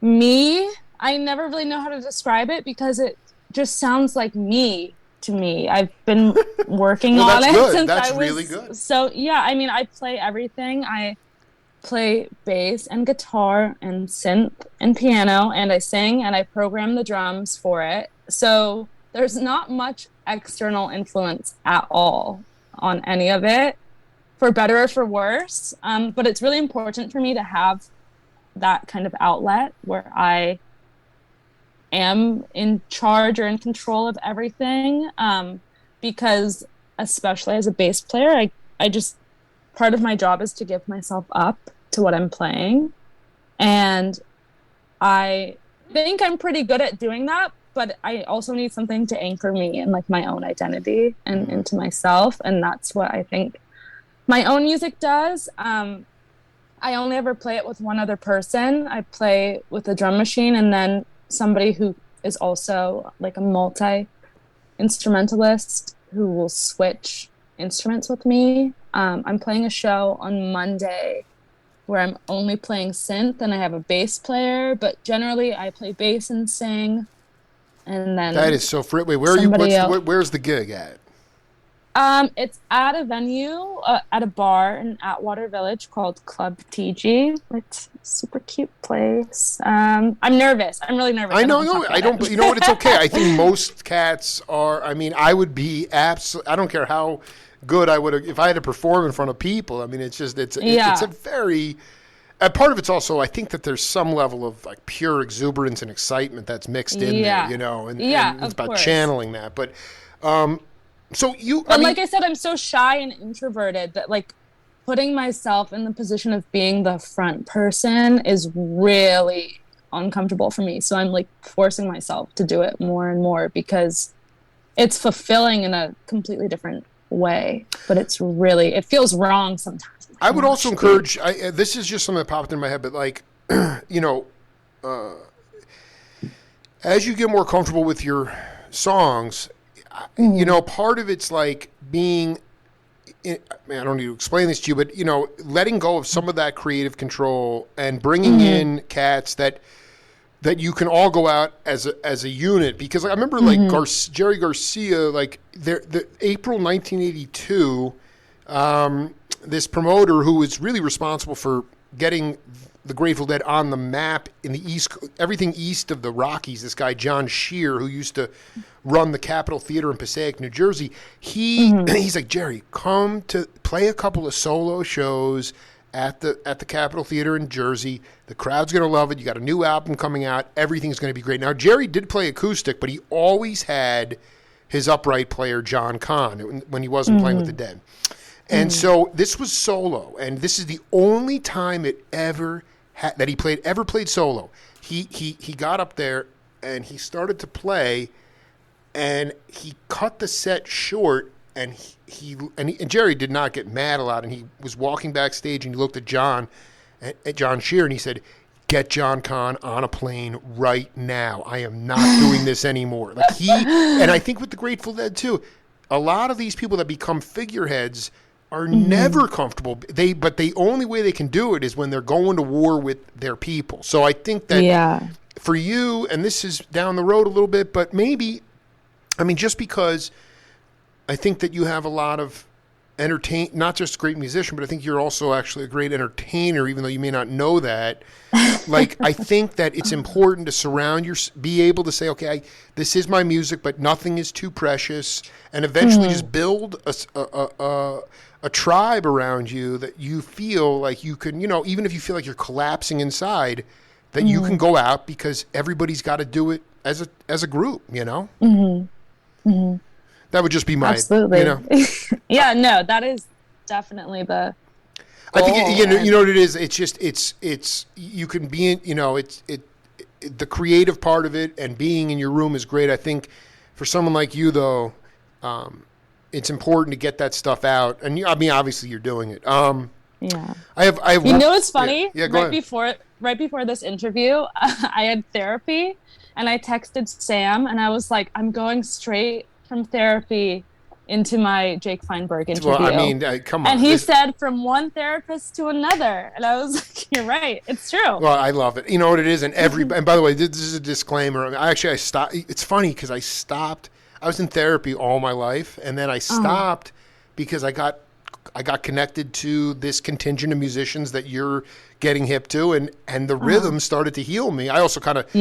me. I never really know how to describe it because it just sounds like me to me. I've been working on it since I was really good. So yeah, I mean, I play everything. I play bass and guitar and synth and piano, and I sing and I program the drums for it. So there's not much external influence at all on any of it, for better or for worse. But it's really important for me to have that kind of outlet where I am in charge or in control of everything. Because especially as a bass player, I just, part of my job is to give myself up to what I'm playing. And I think I'm pretty good at doing that, but I also need something to anchor me in like my own identity and into myself. And that's what I think my own music does. I only ever play it with one other person. I play with a drum machine and then somebody who is also like a multi-instrumentalist who will switch instruments with me. I'm playing a show on Monday where I'm only playing synth and I have a bass player, but generally I play bass and sing. And then that is so free. Wait, where are you? Where's the gig at? It's at a venue, at a bar in Atwater Village called Club TG. It's a super cute place. I'm nervous. I'm really nervous. I don't. You know what? It's okay. I think most cats are. I mean, I would be I don't care how good I would have if I had to perform in front of people. I mean, it's a very. Part of it's also, I think that there's some level of like pure exuberance and excitement that's mixed in there, and it's about channeling that. But, I said, I'm so shy and introverted that like putting myself in the position of being the front person is really uncomfortable for me. So I'm like forcing myself to do it more and more because it's fulfilling in a completely different way, but it feels wrong sometimes. I would also encourage, this is just something that popped in my head, but like, you know, as you get more comfortable with your songs, you know, part of it's like being, I don't need to explain this to you, but, you know, letting go of some of that creative control and bringing in cats that you can all go out as a unit. Because I remember like Jerry Garcia, like the April 1982, this promoter who was really responsible for getting the Grateful Dead on the map in the everything east of the Rockies, this guy John Shear, who used to run the Capitol Theater in Passaic, New Jersey, he's like, Jerry, come to play a couple of solo shows at the Capitol Theater in Jersey. The crowd's going to love it. You got a new album coming out. Everything's going to be great. Now, Jerry did play acoustic, but he always had his upright player, John Kahn, when he wasn't playing with the Dead. And so this was solo, and this is the only time it ever that he ever played solo. He got up there and he started to play, and he cut the set short, and and Jerry did not get mad a lot, and he was walking backstage and he looked at John Shear, and he said, "Get John Kahn on a plane right now. I am not doing this anymore." Like and I think with the Grateful Dead too, a lot of these people that become figureheads are never comfortable. But the only way they can do it is when they're going to war with their people. So I think that for you, and this is down the road a little bit, but maybe, I mean, just because I think that you have a lot of not just a great musician, but I think you're also actually a great entertainer, even though you may not know that. Like, I think that it's important to be able to say, okay, this is my music, but nothing is too precious, and eventually just build a tribe around you that you feel like you can, you know, even if you feel like you're collapsing inside, that you can go out, because everybody's got to do it as a group, you know? That would just be my, absolutely. You know? Yeah, no, that is definitely the goal. I think, you know what it is? It's just, it's you can be in, you know, the creative part of it, and being in your room is great. I think for someone like you, though, it's important to get that stuff out. And I mean, obviously you're doing it. Yeah. I have. You know what's funny? Yeah, go ahead. Right before this interview, I had therapy, and I texted Sam, and I was like, I'm going straight from therapy into my Jake Feinberg interview. Well, I mean, come on. And he said, from one therapist to another. And I was like, you're right. It's true. Well, I love it. You know what it is? And by the way, this is a disclaimer. I stopped. It's funny because I stopped. I was in therapy all my life, and then I stopped because I got connected to this contingent of musicians that you're getting hip to, and the rhythm started to heal me. I also kind of,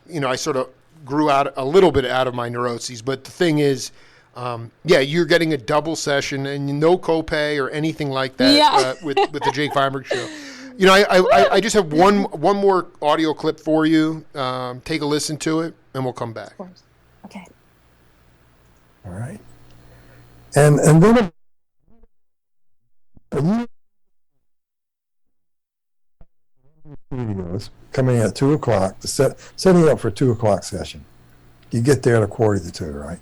you know, I sort of grew out a little bit out of my neuroses. But the thing is, you're getting a double session and no copay or anything like that with the Jake Feinberg show. You know, I just have one more audio clip for you. Take a listen to it, and we'll come back. Of course. Okay. All right. And then videos coming at 2:00, setting up for 2:00 session. You get there at 1:45, right?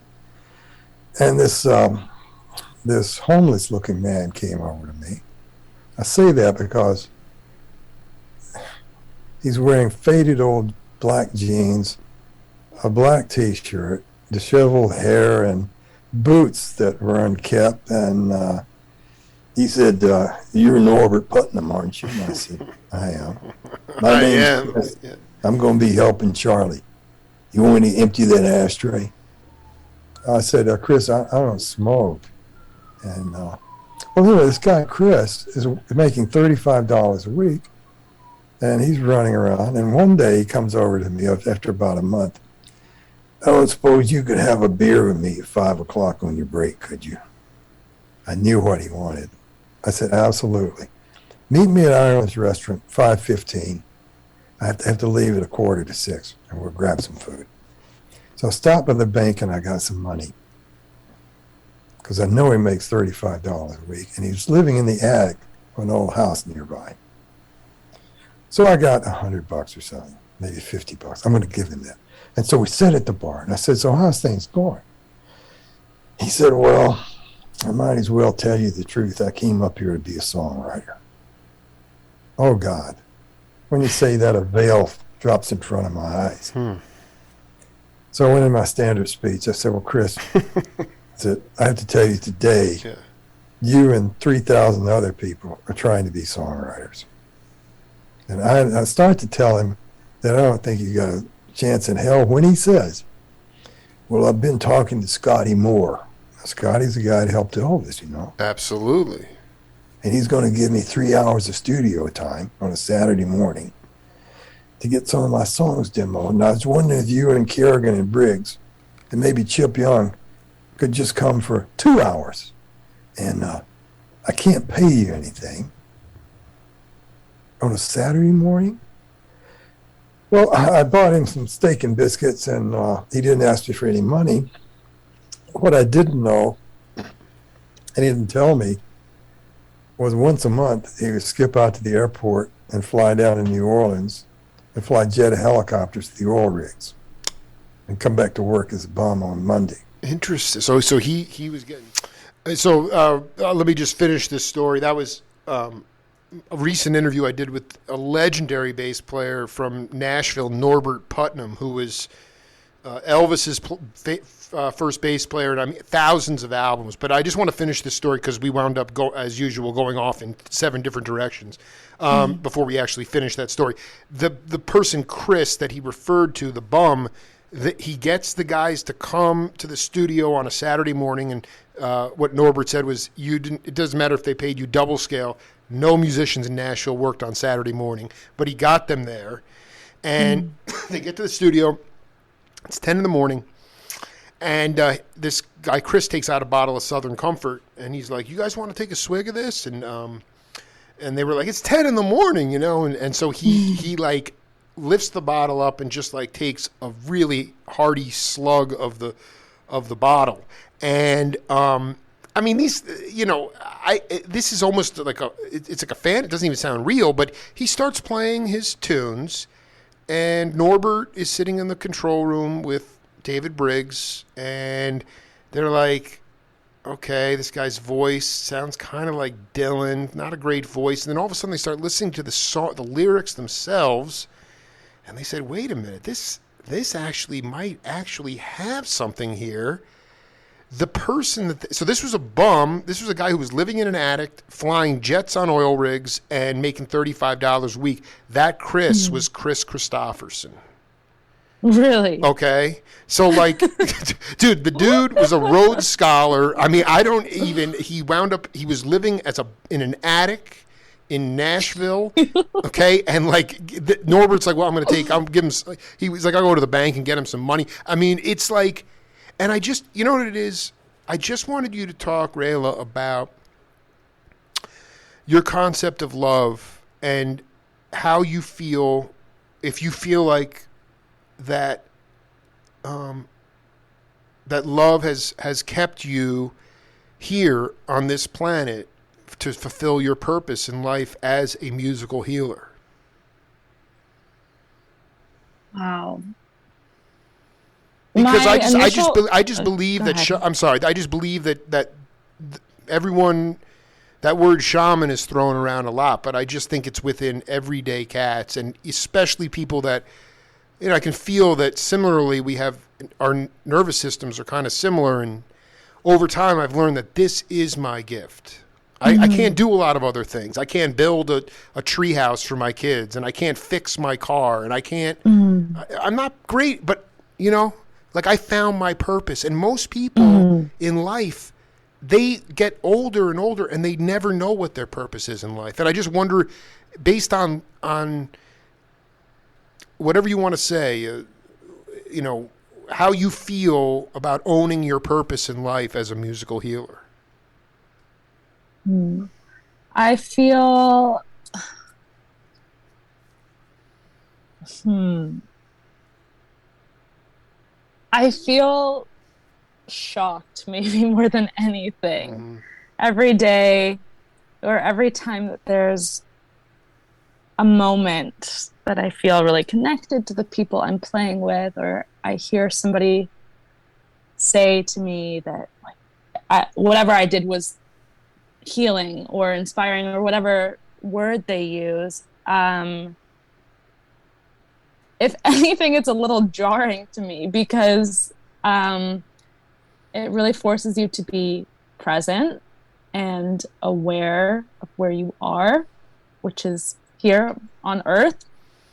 And this homeless looking man came over to me. I say that because he's wearing faded old black jeans, a black t-shirt, disheveled hair, and boots that were unkept. And he said, "You're Norbert Putnam, aren't you?" And I said, "I am. My name's Chris. I'm going to be helping Charlie. You want me to empty that ashtray?" I said, "Chris, I don't smoke." And well, anyway, this guy Chris is making $35 a week, and he's running around. And one day he comes over to me after about a month. "I don't suppose you could have a beer with me at 5:00 on your break, could you?" I knew what he wanted. I said, "Absolutely. Meet me at Ireland's restaurant, 5:15. I have to leave at 5:45, and we'll grab some food." So I stopped by the bank, and I got some money, because I know he makes $35 a week, and he's living in the attic of an old house nearby. So I got $100 or something. maybe $50. I'm going to give him that. And so we sat at the bar, and I said, so how's things going? He said, well, I might as well tell you the truth. I came up here to be a songwriter. Oh, God. When you say that, a veil drops in front of my eyes. So I went in my standard speech. I said, well, Chris, I have to tell you today, you and 3,000 other people are trying to be songwriters. And I started to tell him that I don't think you got a chance in hell when he says, well, I've been talking to Scotty Moore. Scotty's the guy that helped Elvis, you know. Absolutely. And he's going to give me 3 hours of studio time on a Saturday morning to get some of my songs demoed. And I was wondering if you and Kerrigan and Briggs and maybe Chip Young could just come for 2 hours. And I can't pay you anything on a Saturday morning. Well, I bought him some steak and biscuits, and he didn't ask me for any money. What I didn't know, and he didn't tell me, was once a month he would skip out to the airport and fly down to New Orleans and fly jet helicopters to the oil rigs and come back to work as a bum on Monday. Interesting. So he was getting. So let me just finish this story. That was a recent interview I did with a legendary bass player from Nashville, Norbert Putnam, who was Elvis's first bass player, and I mean thousands of albums. But I just want to finish this story because we wound up, as usual, going off in 7 different directions before we actually finish that story. The person, Chris, that he referred to, the bum, that he gets the guys to come to the studio on a Saturday morning, and what Norbert said was, it doesn't matter if they paid you double scale. No musicians in Nashville worked on Saturday morning, but he got them there, and they get to the studio. It's 10 in the morning, and this guy, Chris, takes out a bottle of Southern Comfort, and he's like, you guys want to take a swig of this? And they were like, it's 10 in the morning, you know? And so he like lifts the bottle up and just like takes a really hearty slug of the bottle. And I mean, these, you know, this is almost like it's like a fan. It doesn't even sound real, but he starts playing his tunes, and Norbert is sitting in the control room with David Briggs, and they're like, okay, this guy's voice sounds kind of like Dylan, not a great voice. And then all of a sudden they start listening to the lyrics themselves, and they said, wait a minute, this actually might actually have something here. The person so this was a bum. This was a guy who was living in an attic, flying jets on oil rigs, and making $35 a week. That Chris was Chris Christopherson. Really? Okay. So, like, dude, the dude was a Rhodes Scholar. I mean, he was living in an attic in Nashville. Okay. And, like, Norbert's like, well, I'll give him, he was like, I'll go to the bank and get him some money. I mean, it's like, and you know what it is? I just wanted you to talk, Rayla, about your concept of love and how you feel, if you feel like that that love has kept you here on this planet to fulfill your purpose in life as a musical healer. Wow. Because I just believe that I'm sorry. I just believe that everyone, that word shaman is thrown around a lot, but I just think it's within everyday cats, and especially people that, you know, I can feel that similarly we have, our nervous systems are kind of similar, and over time I've learned that this is my gift. I can't do a lot of other things. I can't build a tree house for my kids, and I can't fix my car, and I can't, I'm not great, but, you know, like, I found my purpose. And most people in life, they get older and older, and they never know what their purpose is in life. And I just wonder, based on whatever you want to say, you know, how you feel about owning your purpose in life as a musical healer. I feel... I feel shocked, maybe more than anything. Every day or every time that there's a moment that I feel really connected to the people I'm playing with, or I hear somebody say to me that whatever I did was healing or inspiring, or whatever word they use. If anything, it's a little jarring to me because it really forces you to be present and aware of where you are, which is here on Earth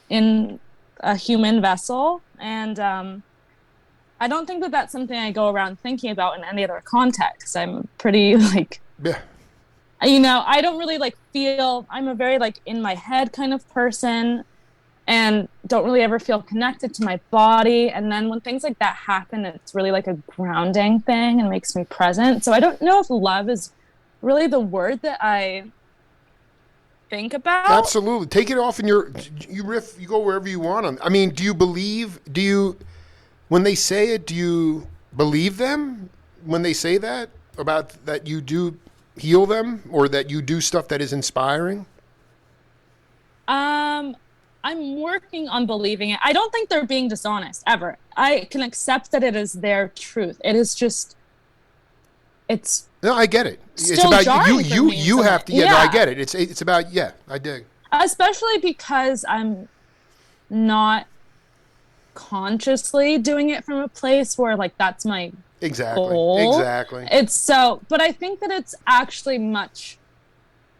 in a human vessel. And I don't think that that's something I go around thinking about in any other context. I'm pretty I don't really feel, I'm a very in my head kind of person, and don't really ever feel connected to my body. And then when things like that happen, it's really like a grounding thing and makes me present. So I don't know if love is really the word that I think about. Absolutely. Take it off in you riff, you go wherever you want on. I mean, when they say it, do you believe them when they say that about that you do heal them or that you do stuff that is inspiring? I'm working on believing it. I don't think they're being dishonest ever. I can accept that it is their truth. It is just, it's. No, I get it. It's about you have to. Yeah, no, I get it. It's about, I dig. Especially because I'm not consciously doing it from a place where that's my goal. Exactly. But I think that it's actually much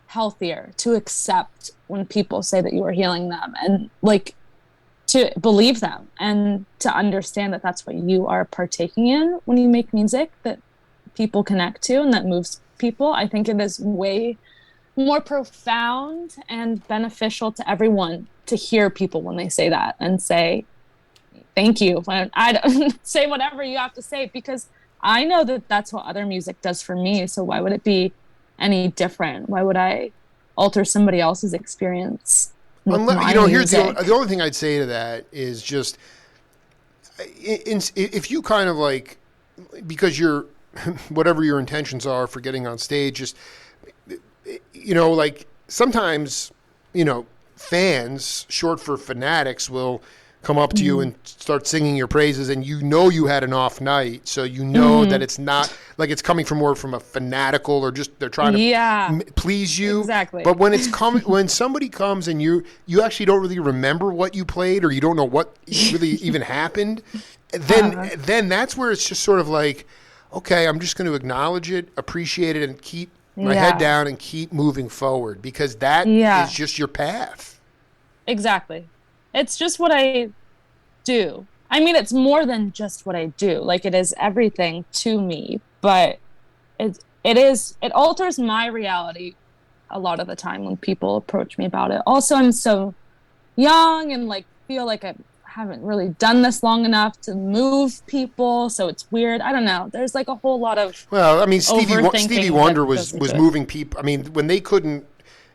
healthier to accept when people say that you are healing them, and to believe them, and to understand that that's what you are partaking in when you make music that people connect to and that moves people. I think it is way more profound and beneficial to everyone to hear people when they say that and say thank you. When I don't say whatever you have to say, because I know that that's what other music does for me. So why would it be any different? Why would I alter somebody else's experience? Here's the only thing I'd say to that is just if you kind of because you're whatever your intentions are for getting on stage, just sometimes fans, short for fanatics, will come up to you and start singing your praises, and you had an off night, so that it's not it's coming from more from a fanatical, or just they're trying to please you. Exactly. But when when somebody comes and you actually don't really remember what you played, or you don't know what really even happened, then that's where it's just sort of okay, I'm just going to acknowledge it, appreciate it, and keep my head down and keep moving forward, because that is just your path. Exactly. It's just what I do. I mean, it's more than just what I do. It is everything to me, but it alters my reality a lot of the time when people approach me about it. Also, I'm so young and feel like I haven't really done this long enough to move people, so it's weird. I don't know. There's a whole lot of Stevie Wonder was moving people. I mean, when they couldn't,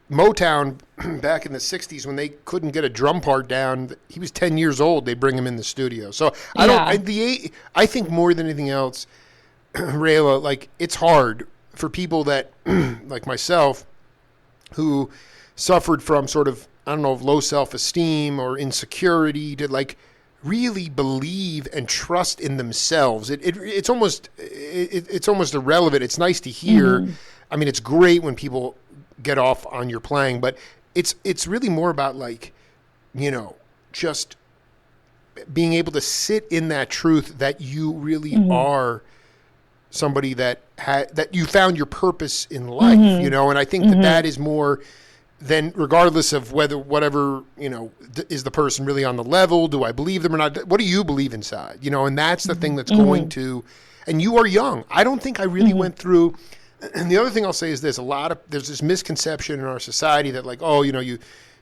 Motown back in the 60s, when they couldn't get a drum part down, he was 10 years old, they bring him in the studio. So I think more than anything else, Rayla, it's hard for people that like myself, who suffered from sort of, I don't know, low self-esteem or insecurity, to really believe and trust in themselves. It's almost irrelevant. It's nice to hear. Mm-hmm. I mean, it's great when people get off on your playing, but it's really more about just being able to sit in that truth that you really are somebody that you found your purpose in life, and I think that is more than, regardless of whatever is the person really on the level, do I believe them or not, what do you believe inside, and that's the thing that's going to, and you are young. I don't think I really went through. And the other thing I'll say is this: there's this misconception in our society that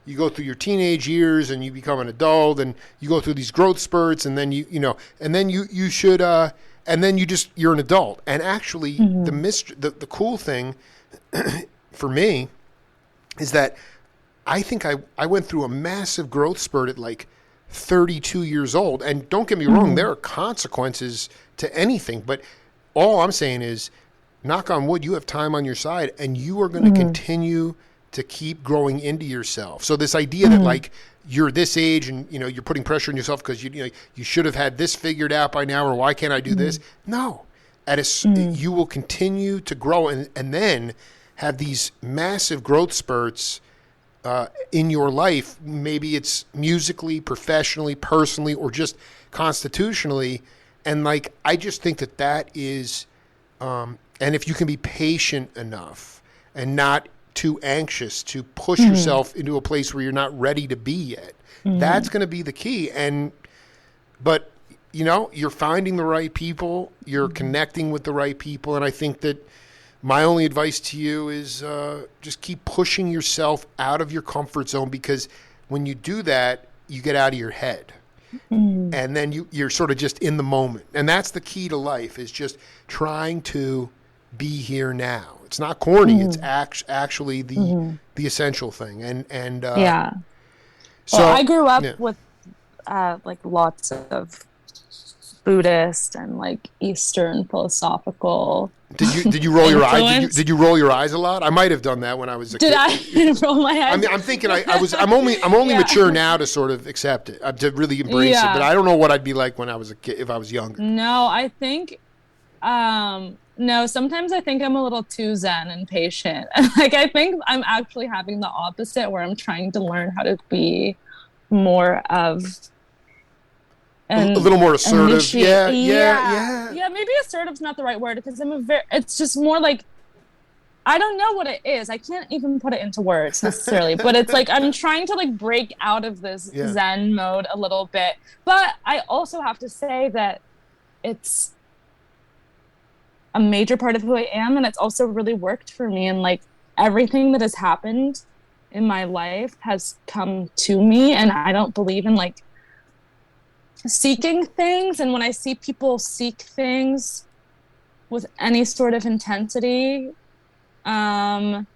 you go through your teenage years and you become an adult and you go through these growth spurts, and then you're an adult. And actually, the cool thing for me is that I think I went through a massive growth spurt at 32 years old. And don't get me wrong, there are consequences to anything, but all I'm saying is, knock on wood, you have time on your side, and you are going to continue to keep growing into yourself. So this idea that you're this age and, you know, you're putting pressure on yourself because, you know, you should have had this figured out by now, or why can't I do this? No. You will continue to grow and then have these massive growth spurts in your life. Maybe it's musically, professionally, personally, or just constitutionally. And like, I just think that is, and if you can be patient enough and not too anxious to push yourself into a place where you're not ready to be yet, that's going to be the key. But you know, you're finding the right people, you're connecting with the right people. And I think that my only advice to you is just keep pushing yourself out of your comfort zone, because when you do that, you get out of your head. And then you're sort of just in the moment. And that's the key to life, is just trying to be here now. It's not corny. It's actually the essential thing. And yeah. So well, I grew up with like lots of Buddhist and like Eastern philosophical. Did you roll your eyes? Did you roll your eyes a lot? I might have done that when I was a kid. Did I roll my eyes? I mean, I'm thinking I'm only mature now to sort of accept it, to really embrace it. But I don't know what I'd be like when I was a kid, if I was younger. No, I think no, sometimes I think I'm a little too zen and patient. Like, I think I'm actually having the opposite, where I'm trying to learn how to be more of a little more assertive. Yeah, maybe assertive's not the right word, because it's just more like, I don't know what it is. I can't even put it into words necessarily, but it's like I'm trying to like break out of this zen mode a little bit. But I also have to say that it's a major part of who I am, and it's also really worked for me. And like, everything that has happened in my life has come to me, and I don't believe in like seeking things. And when I see people seek things with any sort of intensity, it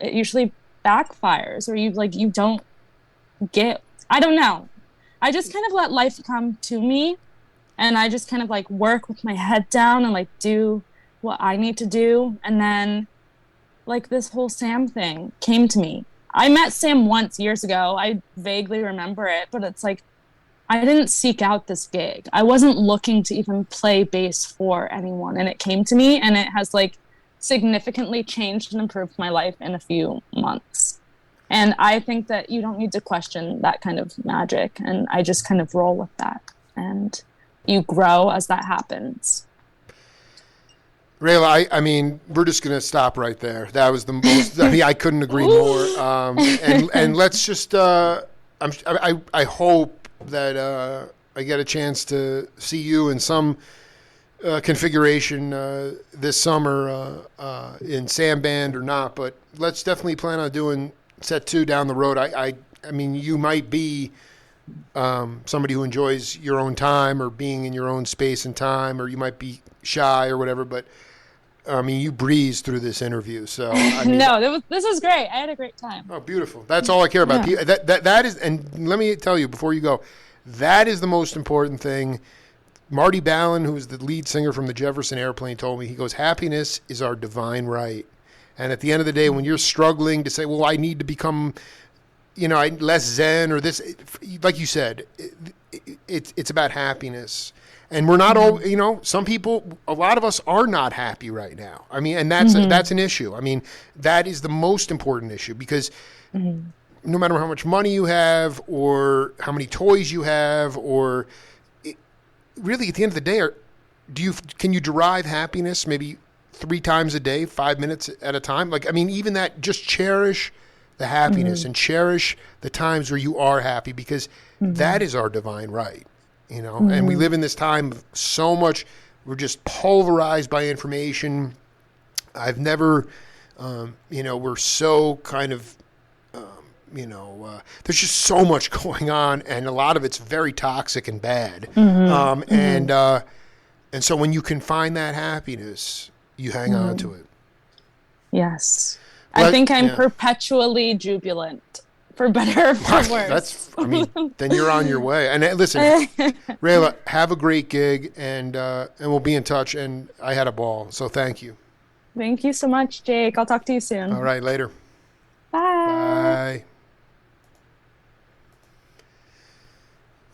usually backfires, or you don't get, I don't know. I just kind of let life come to me, and I just kind of like work with my head down and like do what I need to do. And then like this whole Sam thing came to me. I met Sam once years ago. I vaguely remember it, but it's like, I didn't seek out this gig. I wasn't looking to even play bass for anyone, and it came to me, and it has like significantly changed and improved my life in a few months. And I think that you don't need to question that kind of magic, and I just kind of roll with that, and you grow as that happens. Rayla, I mean, we're just going to stop right there. That was the most, I mean, I couldn't agree more. And let's just, I hope that I get a chance to see you in some configuration this summer in Sam Band or not, but let's definitely plan on doing set 2 down the road. I mean, you might be somebody who enjoys your own time or being in your own space and time, or you might be shy or whatever, but I mean, you breezed through this interview. So I mean, no, this was great. I had a great time. Oh, beautiful. That's all I care about. Yeah. That is, and let me tell you before you go, that is the most important thing. Marty Ballin, who is the lead singer from the Jefferson Airplane, told me, he goes, happiness is our divine right. And at the end of the day, when you're struggling to say, well, I need to become, less zen or this, like you said, it's about happiness. And we're not all, some people, a lot of us are not happy right now. I mean, and that's an issue. I mean, that is the most important issue, because no matter how much money you have or how many toys you have, or really at the end of the day, can you derive happiness maybe 3 times a day, 5 minutes at a time? Like, I mean, even that, just cherish the happiness and cherish the times where you are happy, because that is our divine right. And we live in this time of so much, we're just pulverized by information. I've never, we're so kind of, there's just so much going on, and a lot of it's very toxic and bad. And so when you can find that happiness, you hang on to it. Yes. I think I'm perpetually jubilant. For better or for worse. Then you're on your way. And listen, Rayla, have a great gig, and we'll be in touch. And I had a ball, so thank you. Thank you so much, Jake. I'll talk to you soon. All right, later. Bye. Bye.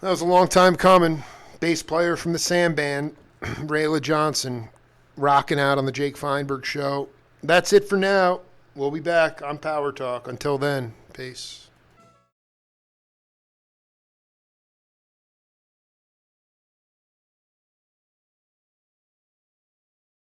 That was a long time coming. Bass player from the Sam Band, Rayla Johnson, rocking out on the Jake Feinberg Show. That's it for now. We'll be back on Power Talk. Until then, peace.